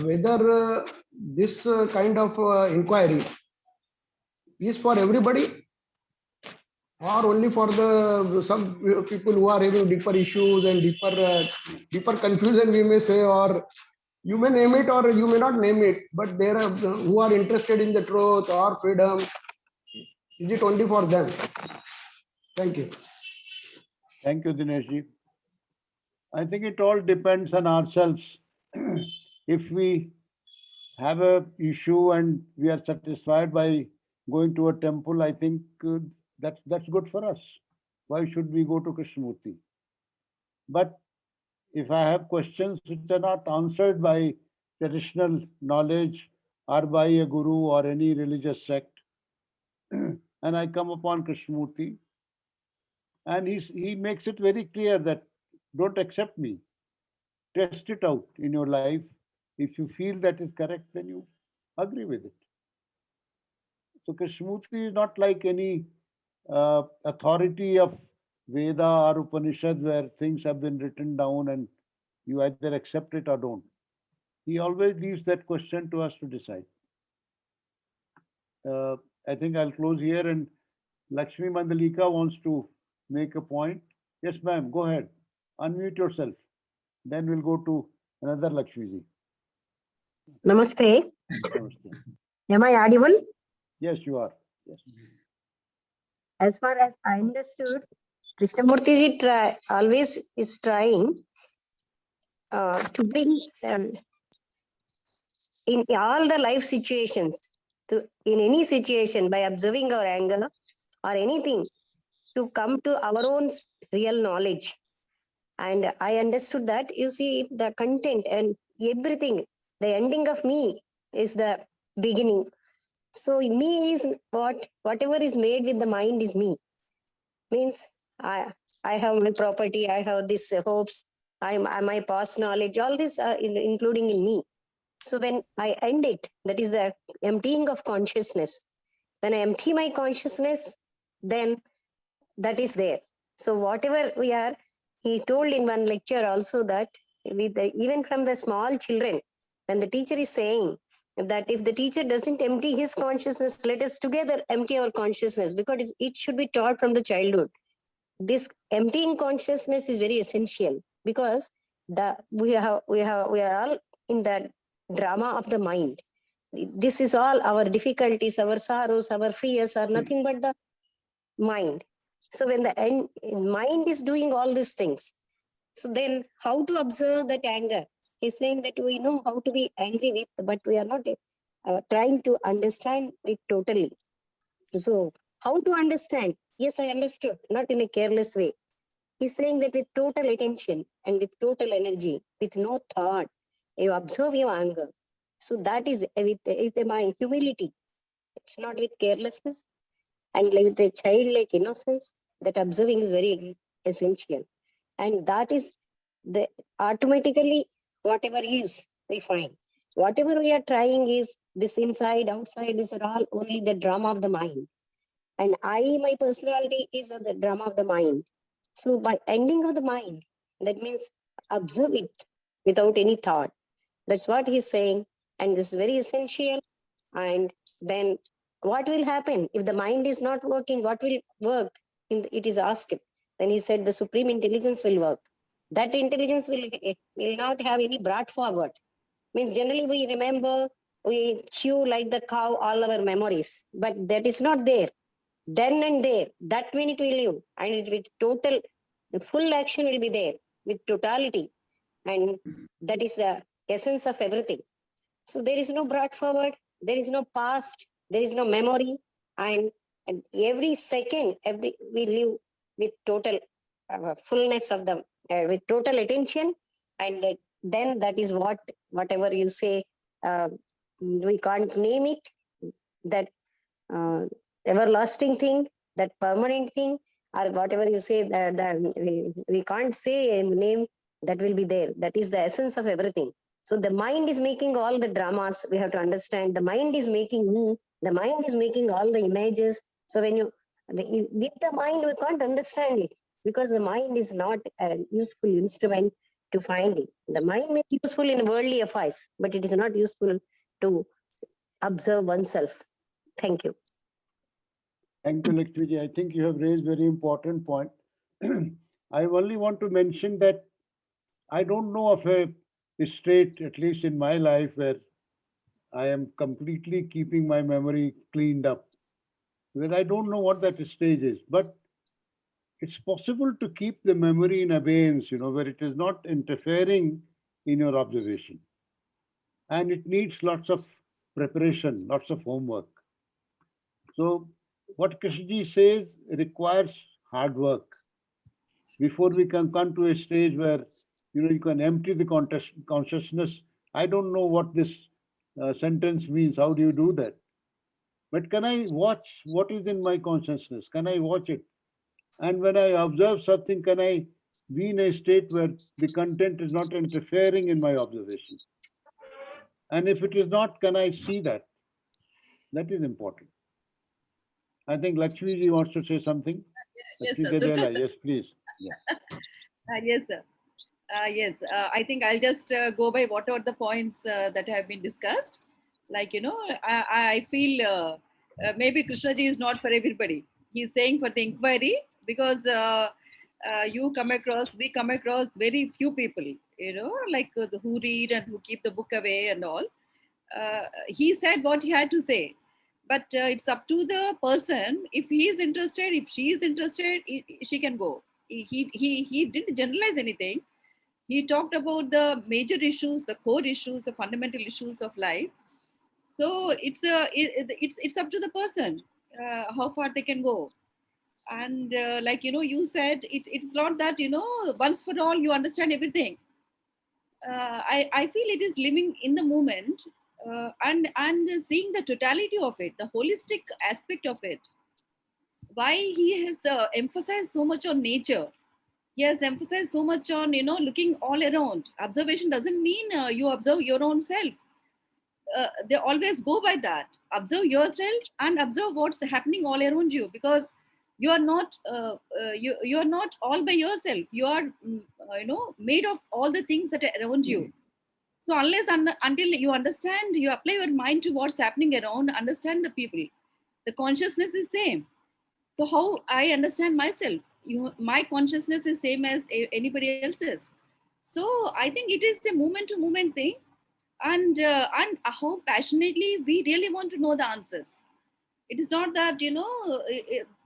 whether this kind of inquiry is for everybody, or only for the some people who are having deeper issues and deeper confusion, we may say, or you may name it or you may not name it, but there are who are interested in the truth or freedom. Is it only for them? Thank you. Thank you, Dinesh ji. I think it all depends on ourselves. If we have a issue and we are satisfied by going to a temple, I think that's good for us. Why should we go to Krishnamurti? But if I have questions which are not answered by traditional knowledge or by a guru or any religious sect, and I come upon Krishnamurti, and he makes it very clear that don't accept me. Test it out in your life. If you feel that is correct, then you agree with it. So Krishnamurti is not like any authority of Veda or Upanishad where things have been written down and you either accept it or don't. He always leaves that question to us to decide. I think I'll close here, and Lakshmi Mandalika wants to make a point. Yes, ma'am, go ahead. Unmute yourself. Then we'll go to another Lakshmi ji. Namaste. Namaste. Am I audible? Yes, you are. Yes. As far as I understood, Krishnamurti ji always is trying to bring in all the life situations, in any situation, by observing our anger or anything, to come to our own real knowledge. And I understood that, you see, the content and everything, the ending of me is the beginning. So me is whatever is made with the mind is me. Means I have my property, I have this hopes, I'm my past knowledge, all this are including in me. So when I end it, that is the emptying of consciousness. When I empty my consciousness, then that is there. So whatever we are, he told in one lecture also that with even from the small children, when the teacher is saying that if the teacher doesn't empty his consciousness, let us together empty our consciousness, because it should be taught from the childhood. This emptying consciousness is very essential, because we are all in the drama of the mind. This is all our difficulties, our sorrows, our fears are nothing but the mind. So when the mind is doing all these things, so then how to observe that anger? He's saying that we know how to be angry with, but we are not trying to understand it totally. So how to understand? Yes, I understood, not in a careless way. He's saying that with total attention and with total energy, with no thought, you observe your anger. So that is with my humility. It's not with carelessness. And like the childlike innocence, that observing is very essential. And that is the automatically whatever is, we find. Whatever we are trying is this inside, outside is all only the drama of the mind. And my personality is the drama of the mind. So by ending of the mind, that means observe it without any thought. That's what he's saying. And this is very essential. And then what will happen if the mind is not working? What will work? It is asked. Then he said the supreme intelligence will work. That intelligence will not have any brought forward. Means generally we remember, we chew like the cow all our memories, but that is not there. Then and there, that minute we live, and with total, the full action will be there with totality, and that is the essence of everything. So there is no brought forward, there is no past, there is no memory, and every second, we live with total fullness of the, with total attention, and then that is whatever you say, we can't name it, that everlasting thing, that permanent thing, or whatever you say, that we can't say a name, that will be there. That is the essence of everything. So the mind is making all the dramas. We have to understand the mind is making me, the mind is making all the images. So when with the mind, we can't understand it, because the mind is not a useful instrument to find it. The mind may be useful in worldly affairs, but it is not useful to observe oneself. Thank you. Thank you, Lakshmi ji. I think you have raised very important point. I only want to mention that I don't know of a state, at least in my life, where I am completely keeping my memory cleaned up. Because I don't know what that stage is. But it's possible to keep the memory in abeyance, where it is not interfering in your observation. And it needs lots of preparation, lots of homework. So what Krishnaji says requires hard work before we can come to a stage where you can empty the consciousness. I don't know what this sentence means. How do you do that? But can I watch what is in my consciousness? Can I watch it? And when I observe something, can I be in a state where the content is not interfering in my observation? And if it is not, can I see that? That is important. I think Lakshmi ji wants to say something. Yes, Lakshmi sir. Gadela, yes, please. Yeah. Yes, sir. Yes, I think I'll just go by whatever the points that have been discussed. Like, I feel maybe Krishnaji is not for everybody. He's saying for the inquiry because we come across very few people, like who read and who keep the book away and all. He said what he had to say, but it's up to the person. If he is interested, if she is interested, she can go. He didn't generalize anything. He talked about the major issues, the core issues, the fundamental issues of life. So it's up to the person how far they can go. And like you said, it's not that once for all you understand everything. I feel it is living in the moment, and seeing the totality of it, the holistic aspect of it. Why he has emphasized so much on nature. He has emphasized so much on looking all around. Observation doesn't mean you observe your own self. They always go by that. Observe yourself and observe what's happening all around you, because you are not you are not all by yourself. You are made of all the things that are around you. So unless until you understand, you apply your mind to what's happening around, understand the people, the consciousness is same. So how I understand myself, my consciousness is same as anybody else's. So I think it is a moment to moment thing, and how passionately we really want to know the answers. It is not that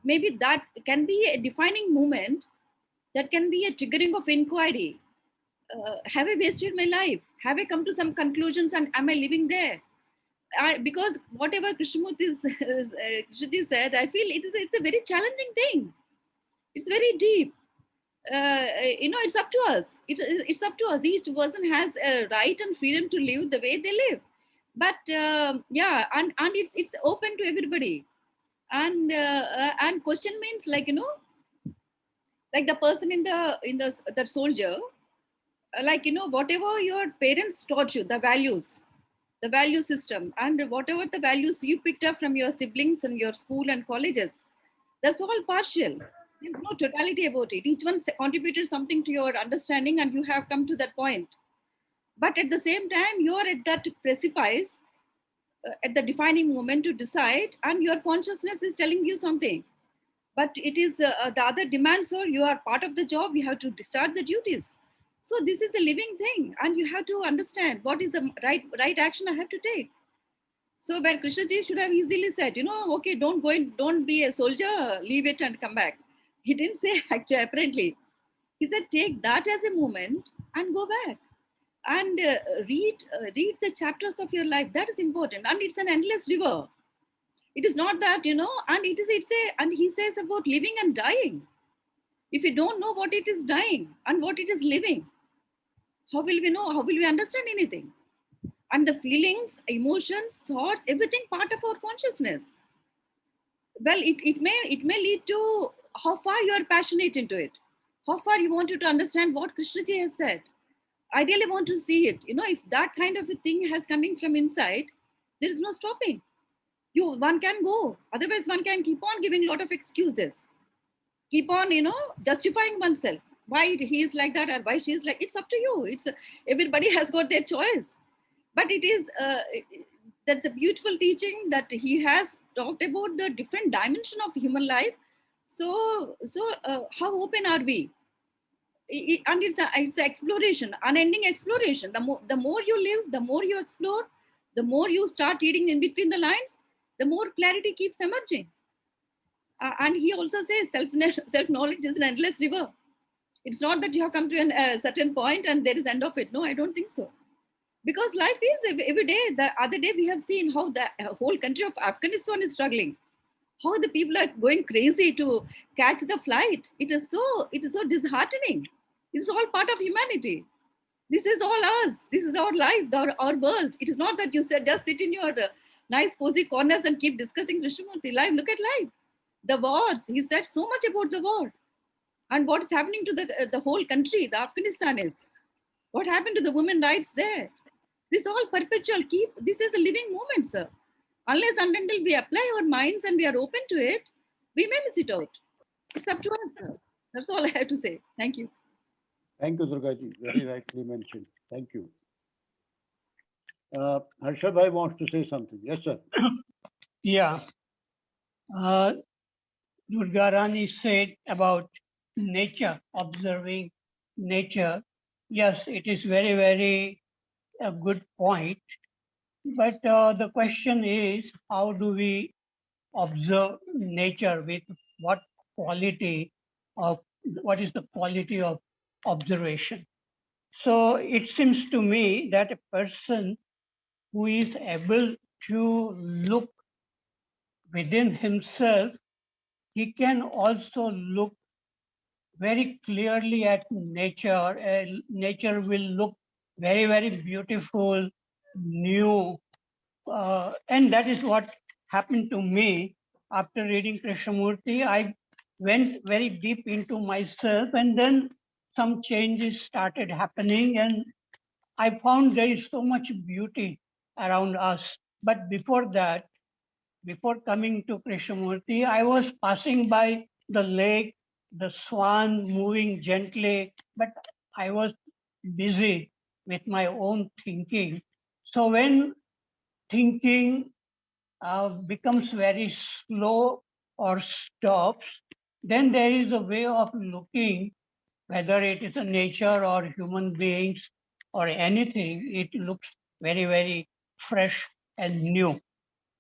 maybe that can be a defining moment, that can be a triggering of inquiry. Have I wasted my life? Have I come to some conclusions, and am I living there? Because whatever Krishnamurti said, I feel it's a very challenging thing. It's very deep. It's up to us. It's up to us. Each person has a right and freedom to live the way they live. But yeah, and it's open to everybody. And question means like like the person in the soldier, like whatever your parents taught you, the value system, and whatever the values you picked up from your siblings and your school and colleges, that's all partial. There's no totality about it. Each one contributed something to your understanding, and you have come to that point. But at the same time, you are at that precipice, at the defining moment to decide, and your consciousness is telling you something. But it is the other demands, or you are part of the job, you have to discharge the duties. So this is a living thing, and you have to understand what is the right action I have to take. So where Krishnaji should have easily said, okay, don't go in, don't be a soldier, leave it and come back. He didn't say actually, apparently. He said, take that as a moment and go back. And read the chapters of your life. That is important. And it's an endless river. It is not that, and and he says about living and dying. If you don't know what it is dying and what it is living, how will we know? How will we understand anything? And the feelings, emotions, thoughts, everything part of our consciousness. Well, it may lead to how far you are passionate into it, how far you want to understand what Krishnaji has said. I really want to see it. If that kind of a thing has coming from inside, there is no stopping. One can go. Otherwise, one can keep on giving a lot of excuses. Keep on, justifying oneself. Why he is like that or why she is like, it's up to you. Everybody has got their choice. But it is, that's a beautiful teaching that he has talked about the different dimension of human life. So how open are we? And it's exploration, unending exploration. The more you live, the more you explore, the more you start reading in between the lines, the more clarity keeps emerging. And he also says self-knowledge is an endless river. It's not that you have come to a certain point and there is end of it. No, I don't think so. Because life is every day. The other day we have seen how the whole country of Afghanistan is struggling. How the people are going crazy to catch the flight. It is so disheartening. It's all part of humanity. This is all us. This is our life, our world. It is not that you just sit in your nice cozy corners and keep discussing Krishnamurti. Life, look at life. The wars, he said so much about the war. And what is happening to the whole country, the Afghanistan is. What happened to the women rights there? This all perpetual. This is a living moment, sir. Unless and until we apply our minds and we are open to it, we may miss it out. It's up to us, sir. That's all I have to say. Thank you. Thank you, Durgaji. Very rightly mentioned. Thank you. Harshad Bhai wants to say something. Yes, sir. Yeah. Durga Rani said about nature, observing nature. Yes, it is very, very a good point. But the question is, how do we observe nature? With what quality of, what is the quality of observation? So it seems to me that a person who is able to look within himself, he can also look very clearly at nature. Nature will look very, very beautiful, new. And that is what happened to me after reading Krishnamurti. I went very deep into myself, and then some changes started happening, and I found there is so much beauty around us. But before that, before coming to Krishnamurti, I was passing by the lake, the swan moving gently, but I was busy with my own thinking. So when thinking becomes very slow or stops, then there is a way of looking, whether it is a nature or human beings or anything, it looks very, very fresh and new.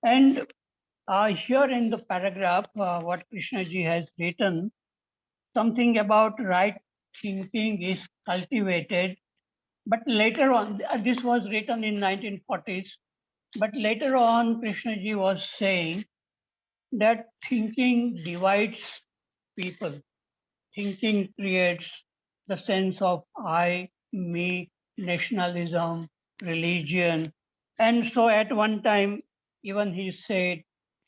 And here in the paragraph, what Krishnaji has written, something about right thinking is cultivated. But later on, this was written in 1940s, but later on, Krishnaji was saying that thinking divides people. Thinking creates the sense of I, me, nationalism, religion. And so at one time, even he said,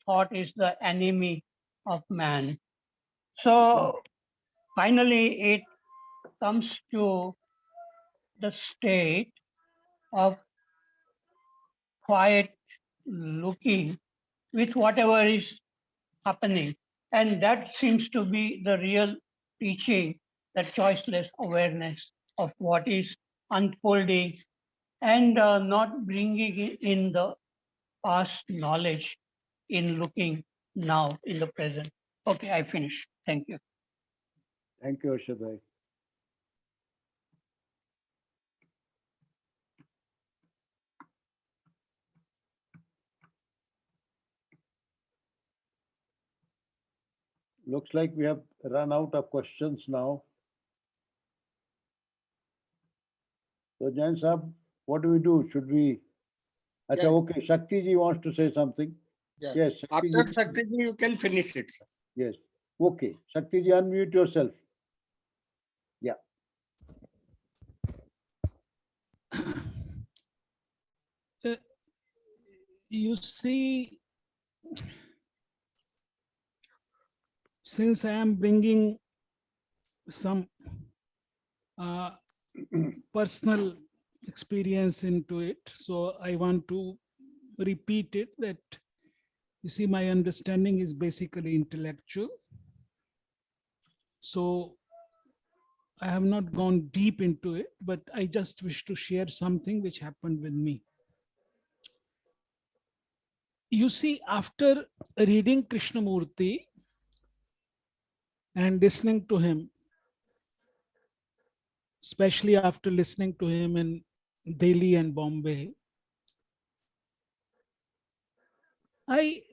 thought is the enemy of man. So finally, it comes to the state of quiet looking with whatever is happening. And that seems to be the real teaching, that choiceless awareness of what is unfolding and not bringing in the past knowledge in looking now in the present. Okay, I finish. Thank you. Thank you, Arshad. Looks like we have run out of questions now. So, Jain Sahab, what do we do? Should we? Acha, Yeah. okay, Shakti ji wants to say something. Yeah. Yes, Shakti After ji. Shakti ji, you can finish it, sir. Yes. Okay, Shakti ji, unmute yourself. Yeah. You see, since I am bringing some personal experience into it, so I want to repeat it, that you see, my understanding is basically intellectual. So I have not gone deep into it, but I just wish to share something which happened with me. You see, after reading Krishnamurti and listening to him, especially after listening to him in Delhi and Bombay,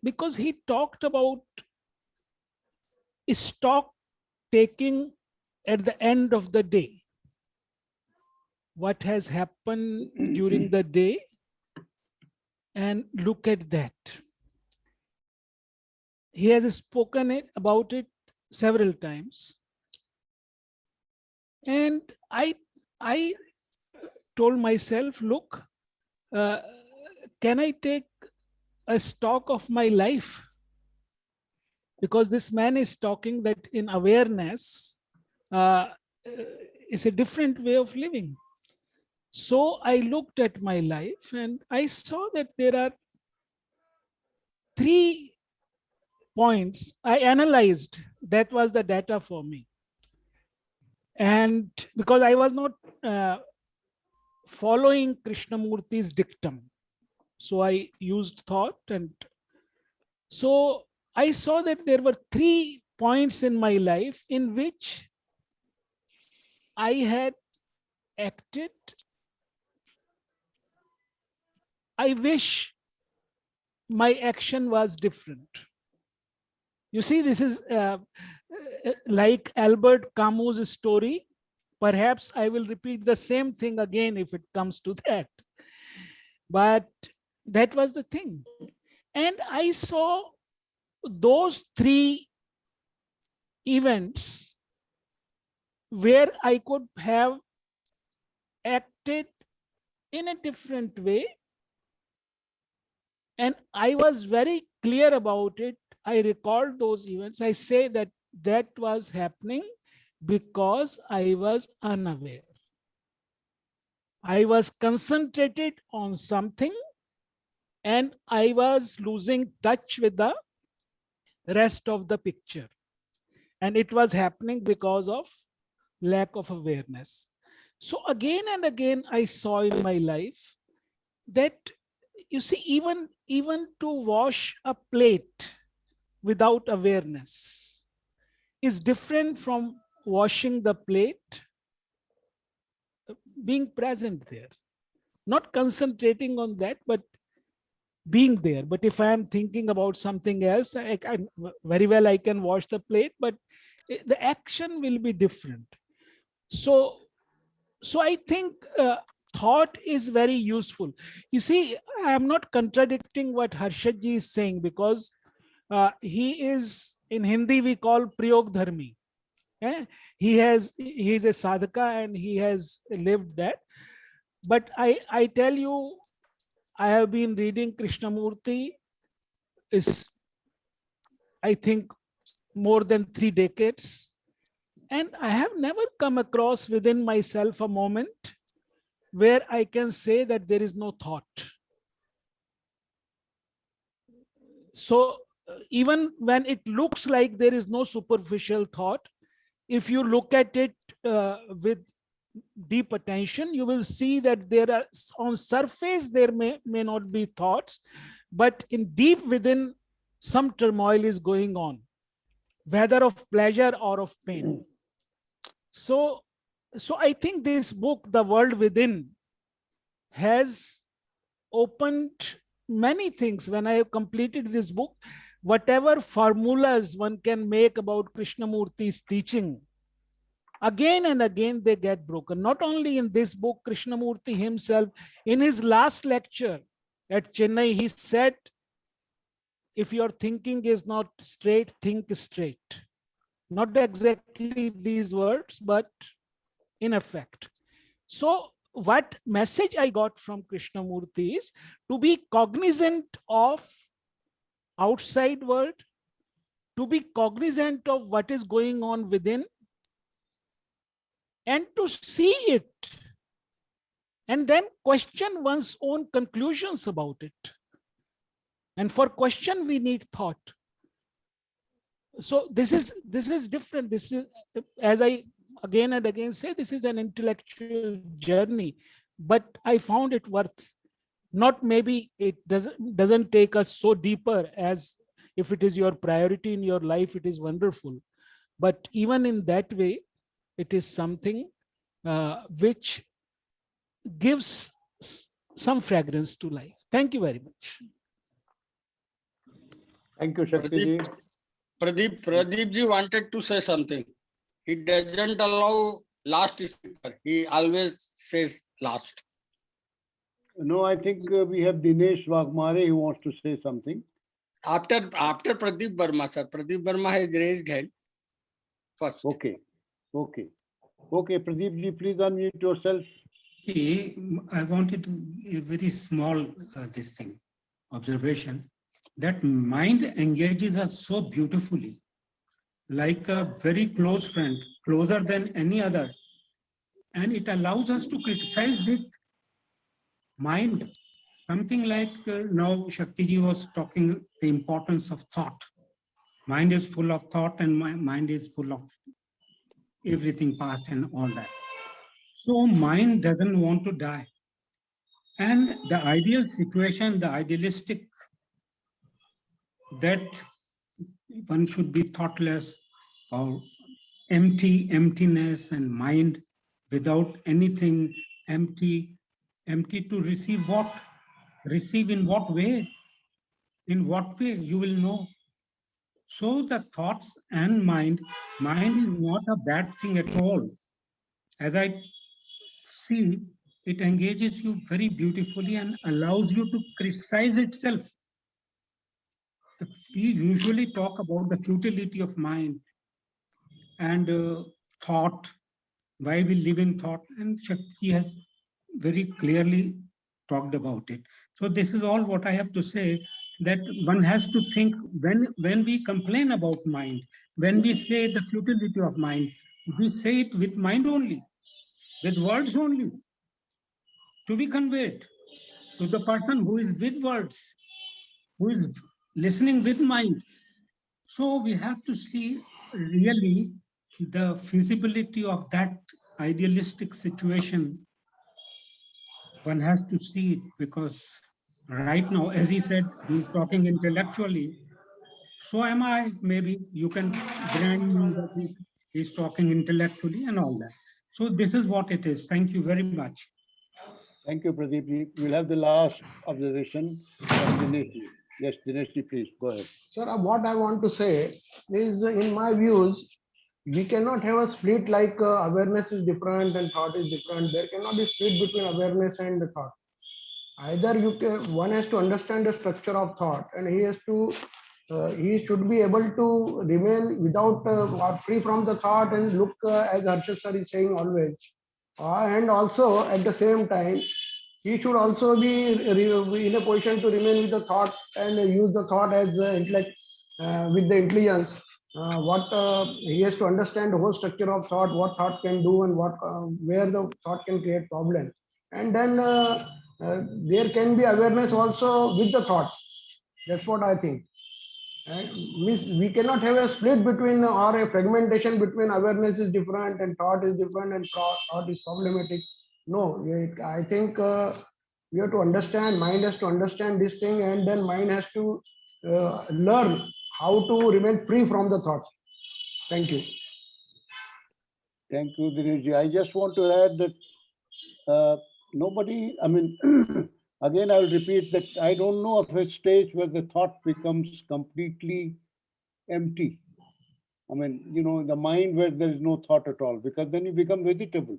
because he talked about stock taking at the end of the day, what has happened during the day, and look at that. He has spoken about it several times. And I told myself, look, can I take a stock of my life? Because this man is talking that in awareness is a different way of living. So I looked at my life and I saw that there are 3 points I analyzed. That was the data for me. And because I was not following Krishnamurti's dictum, so I used thought. And so I saw that there were 3 points in my life in which I had acted. I wish my action was different. You see, this is like Albert Camus' story. Perhaps I will repeat the same thing again if it comes to that. But that was the thing. And I saw those 3 events where I could have acted in a different way. And I was very clear about it. I recalled those events. I say that that was happening because I was unaware. I was concentrated on something and I was losing touch with the rest of the picture. And it was happening because of lack of awareness. So again and again, I saw in my life that, you see, even to wash a plate without awareness is different from washing the plate, being present there, not concentrating on that, but being there. But if I am thinking about something else, I very well I can wash the plate, but the action will be different. So I think thought is very useful. You see, I am not contradicting what Harshad ji is saying, because he is, in Hindi we call Priyog Dharmi. He is a sadhaka and he has lived that. But I tell you, I have been reading Krishnamurti is, I think, more than 3 decades. And I have never come across within myself a moment where I can say that there is no thought. So even when it looks like there is no superficial thought, if you look at it with deep attention, you will see that there are, on surface there may not be thoughts, but in deep within some turmoil is going on, whether of pleasure or of pain. So I think this book, The World Within, has opened many things. When I have completed this book, whatever formulas one can make about Krishnamurti's teaching, again and again they get broken. Not only in this book, Krishnamurti himself, in his last lecture at Chennai, he said, if your thinking is not straight, think straight. Not exactly these words, but in effect. So what message I got from Krishnamurti is to be cognizant of outside world, to be cognizant of what is going on within, and to see it, and then question one's own conclusions about it. And for question, we need thought. So this is different. This is, as I again and again say, this is an intellectual journey, but I found it worth. Not maybe it doesn't take us so deeper as if it is your priority in your life, it is wonderful. But even in that way, it is something which gives some fragrance to life. Thank you very much. Thank you, Shakti ji. Pradeep ji wanted to say something. He doesn't allow last speaker. He always says last. No, I think we have Dinesh Wagmare who wants to say something. After Pradeep Verma, sir. Pradeep Verma has raised hand first. Okay. Pradeep ji, please unmute yourself. See, I wanted to a very small this thing, observation, that mind engages us so beautifully, like a very close friend, closer than any other, and it allows us to criticize with mind. Something like now Shakti ji was talking the importance of thought. Mind is full of thought and my mind is full of everything past and all that. So mind doesn't want to die. And the ideal situation, the idealistic, that one should be thoughtless or emptiness and mind without anything, empty to receive what? Receive in what way? In what way you will know? So the thoughts and mind is not a bad thing at all. As I see, it engages you very beautifully and allows you to criticize itself. We usually talk about the futility of mind and thought, why we live in thought, and Shakti has very clearly talked about it. So this is all what I have to say, that one has to think when we complain about mind, when we say the futility of mind, we say it with mind only, with words only, to be conveyed to the person who is with words, who is listening with mind. So we have to see really the feasibility of that idealistic situation. One has to see it, because right now, as he said, he's talking intellectually. So am I. Maybe you can grant me that he's talking intellectually and all that. So this is what it is. Thank you very much. Thank you, Pradeep ji. We'll have the last observation from Dinesh ji. Yes, Dinesh ji, please go ahead. Sir, what I want to say is, in my views, we cannot have a split like awareness is different and thought is different. There cannot be split between awareness and the thought. Either one has to understand the structure of thought, and he should be able to remain without or free from the thought and look as Harshad sir is saying always. And also at the same time, he should also be in a position to remain with the thought and use the thought as intellect with the intelligence. He has to understand the whole structure of thought, what thought can do and where the thought can create problems. And then there can be awareness also with the thought. That's what I think. And we cannot have a split between or a fragmentation between awareness is different and thought is different and thought is problematic. No, I think we have to understand, mind has to understand this thing, and then mind has to learn how to remain free from the thoughts. Thank you. Thank you, Dinesh ji. I just want to add that nobody, I mean, again, I will repeat that I don't know of a stage where the thought becomes completely empty. I mean, you know, in the mind where there is no thought at all, because then you become vegetable.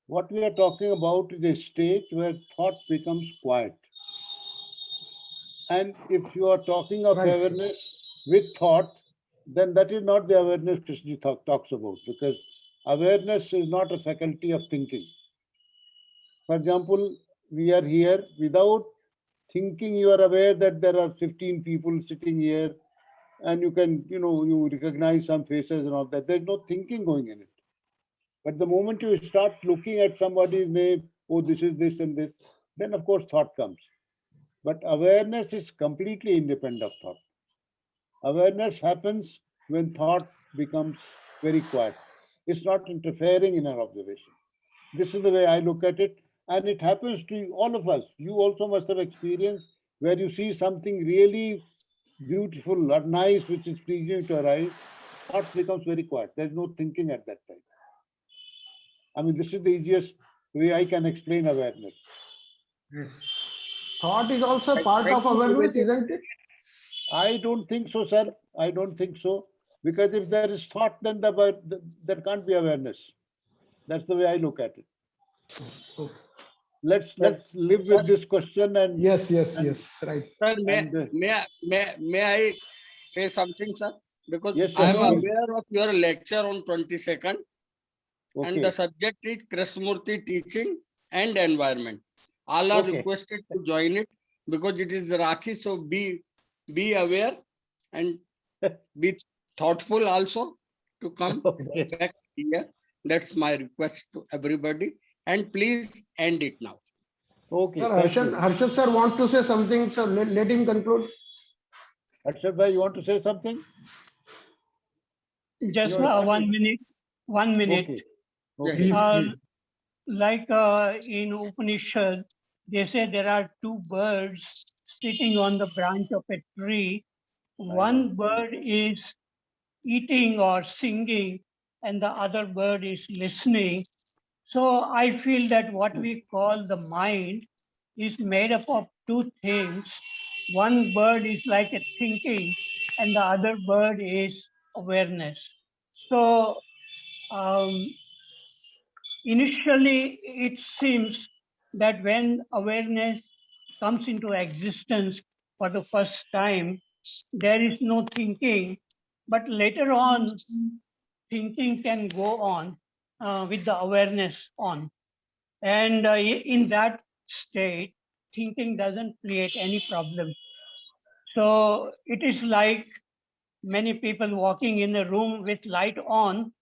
What we are talking about is a stage where thought becomes quiet. And if you are talking of Right. awareness with thought, then that is not the awareness Krishna talks about, because awareness is not a faculty of thinking. For example, we are here without thinking, you are aware that there are 15 people sitting here, and you can, you know, you recognize some faces and all that. There's no thinking going in it. But the moment you start looking at somebody's name, oh, this is this and this, then of course thought comes. But awareness is completely independent of thought. Awareness happens when thought becomes very quiet. It's not interfering in our observation. This is the way I look at it. And it happens to all of us. You also must have experienced where you see something really beautiful or nice, which is pleasing to our eyes, thought becomes very quiet. There's no thinking at that time. I mean, this is the easiest way I can explain awareness. Yes. Thought is also part of awareness, isn't it? I don't think so, sir. I don't think so. Because if there is thought, then there can't be awareness. That's the way I look at it. Let's live with this question and Yes, right. Sir, may I say something, sir? Because Yes, sir, I am please. aware of your lecture on 22nd, Okay. and the subject is Krishnamurti teaching and environment. All are Okay. requested to join it because it is Rakhi. So be aware and be thoughtful also to come Okay. back here. That's my request to everybody. And please end it now. Okay. Sir, thank you. Harshad sir want to say something, sir. Let him conclude. Harshad bhai, you want to say something? Just You're- 1 minute. 1 minute. Okay. Yes. Please, Uh, please. Like in Upanishad, they say there are two birds sitting on the branch of a tree, one bird is eating or singing and the other bird is listening. So I feel that what we call the mind is made up of two things. One bird is like a thinking and the other bird is awareness. So initially it seems that when awareness comes into existence for the first time, there is no thinking, but later on, thinking can go on with the awareness on. And in that state, thinking doesn't create any problem. So it is like many people walking in a room with light on,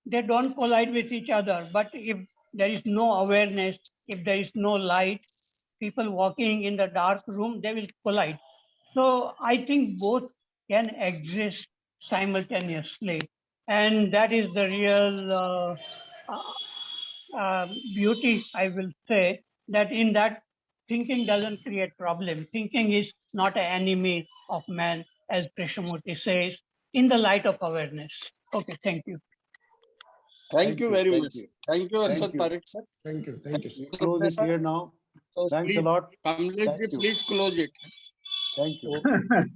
they don't collide with each other. But if there is no awareness, if there is no light, people walking in the dark room, they will collide. So I think both can exist simultaneously. And that is the real beauty, I will say, that in that thinking doesn't create problem. Thinking is not an enemy of man, as Krishnamurti says, in the light of awareness. Okay, thank you. Thank you very thank much. you. Thank you, Thank Arshad you. Parikh sir. Thank you. Thank you. We Sir. close it here now. So Thanks a please, lot. Kamlesh ji, Thank you. please close it. Thank you.